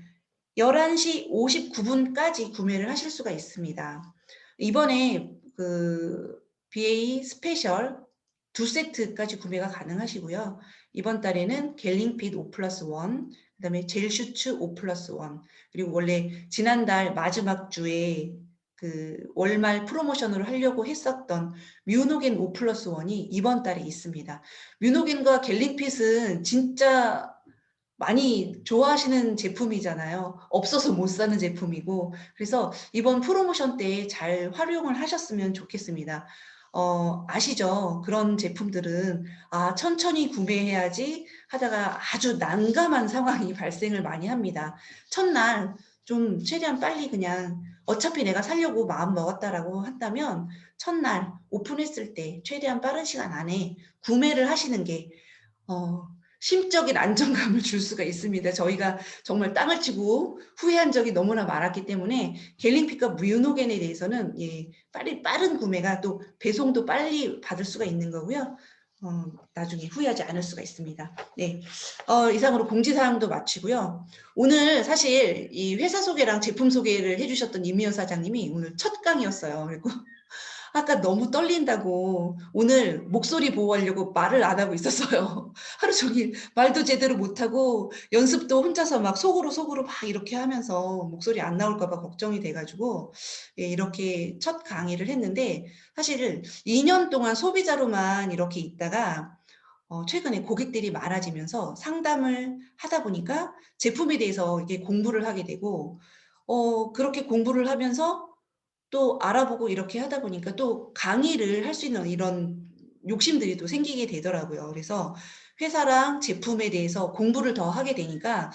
11시 59분까지 구매를 하실 수가 있습니다. 이번에 그 BA 스페셜 2세트까지 구매가 가능하시고요. 이번 달에는 갤링핏 5+1, 그다음에 젤 슈츠 5+1, 그리고 원래 지난달 마지막 주에 그 월말 프로모션을 하려고 했었던 뮤노겐 5+1이 이번 달에 있습니다. 뮤노겐과 갤링핏은 진짜 많이 좋아하시는 제품이잖아요. 없어서 못 사는 제품이고, 그래서 이번 프로모션 때 잘 활용을 하셨으면 좋겠습니다. 아시죠? 그런 제품들은 천천히 구매해야지 하다가 아주 난감한 상황이 발생을 많이 합니다. 첫날 좀 최대한 빨리 그냥 어차피 내가 사려고 마음 먹었다라고 한다면 첫날 오픈했을 때 최대한 빠른 시간 안에 구매를 하시는 게 심적인 안정감을 줄 수가 있습니다. 저희가 정말 땅을 치고 후회한 적이 너무나 많았기 때문에 갤링핏과 뮤노겐에 대해서는 빠른 구매가 또 배송도 빨리 받을 수가 있는 거고요. 나중에 후회하지 않을 수가 있습니다. 네, 이상으로 공지사항도 마치고요. 오늘 사실 이 회사 소개랑 제품 소개를 해주셨던 임미연 사장님이 오늘 첫 강의였어요. 그리고 아까 너무 떨린다고 오늘 목소리 보호하려고 말을 안 하고 있었어요. 하루 종일 말도 제대로 못하고 연습도 혼자서 막 속으로 막 이렇게 하면서 목소리 안 나올까 봐 걱정이 돼가지고 이렇게 첫 강의를 했는데 사실 2년 동안 소비자로만 이렇게 있다가 최근에 고객들이 많아지면서 상담을 하다 보니까 제품에 대해서 이게 공부를 하게 되고 그렇게 공부를 하면서 또 알아보고 이렇게 하다 보니까 또 강의를 할 수 있는 이런 욕심들이 또 생기게 되더라고요. 그래서 회사랑 제품에 대해서 공부를 더 하게 되니까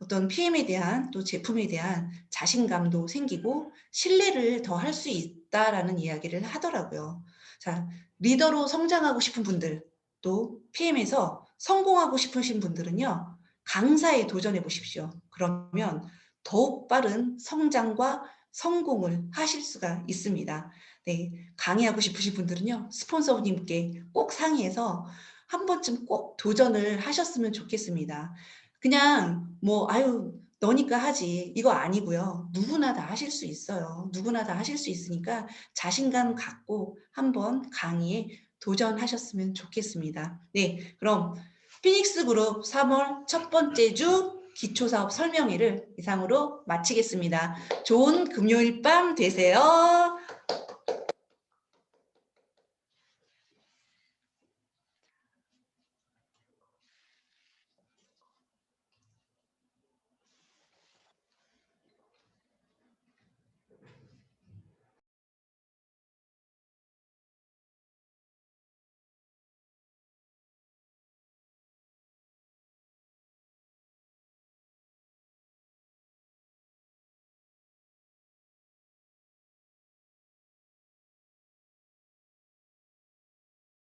어떤 PM에 대한 또 제품에 대한 자신감도 생기고 신뢰를 더 할 수 있다라는 이야기를 하더라고요. 자, 리더로 성장하고 싶은 분들, 또 PM에서 성공하고 싶으신 분들은요, 강사에 도전해 보십시오. 그러면 더욱 빠른 성장과 성공을 하실 수가 있습니다. 네, 강의하고 싶으신 분들은요, 스폰서님께 꼭 상의해서 한 번쯤 꼭 도전을 하셨으면 좋겠습니다. 그냥 너니까 하지 이거 아니고요. 누구나 다 하실 수 있어요. 누구나 다 하실 수 있으니까 자신감 갖고 한번 강의에 도전하셨으면 좋겠습니다. 네, 그럼 피닉스 그룹 3월 첫 번째 주 기초사업 설명회를 이상으로 마치겠습니다. 좋은 금요일 밤 되세요.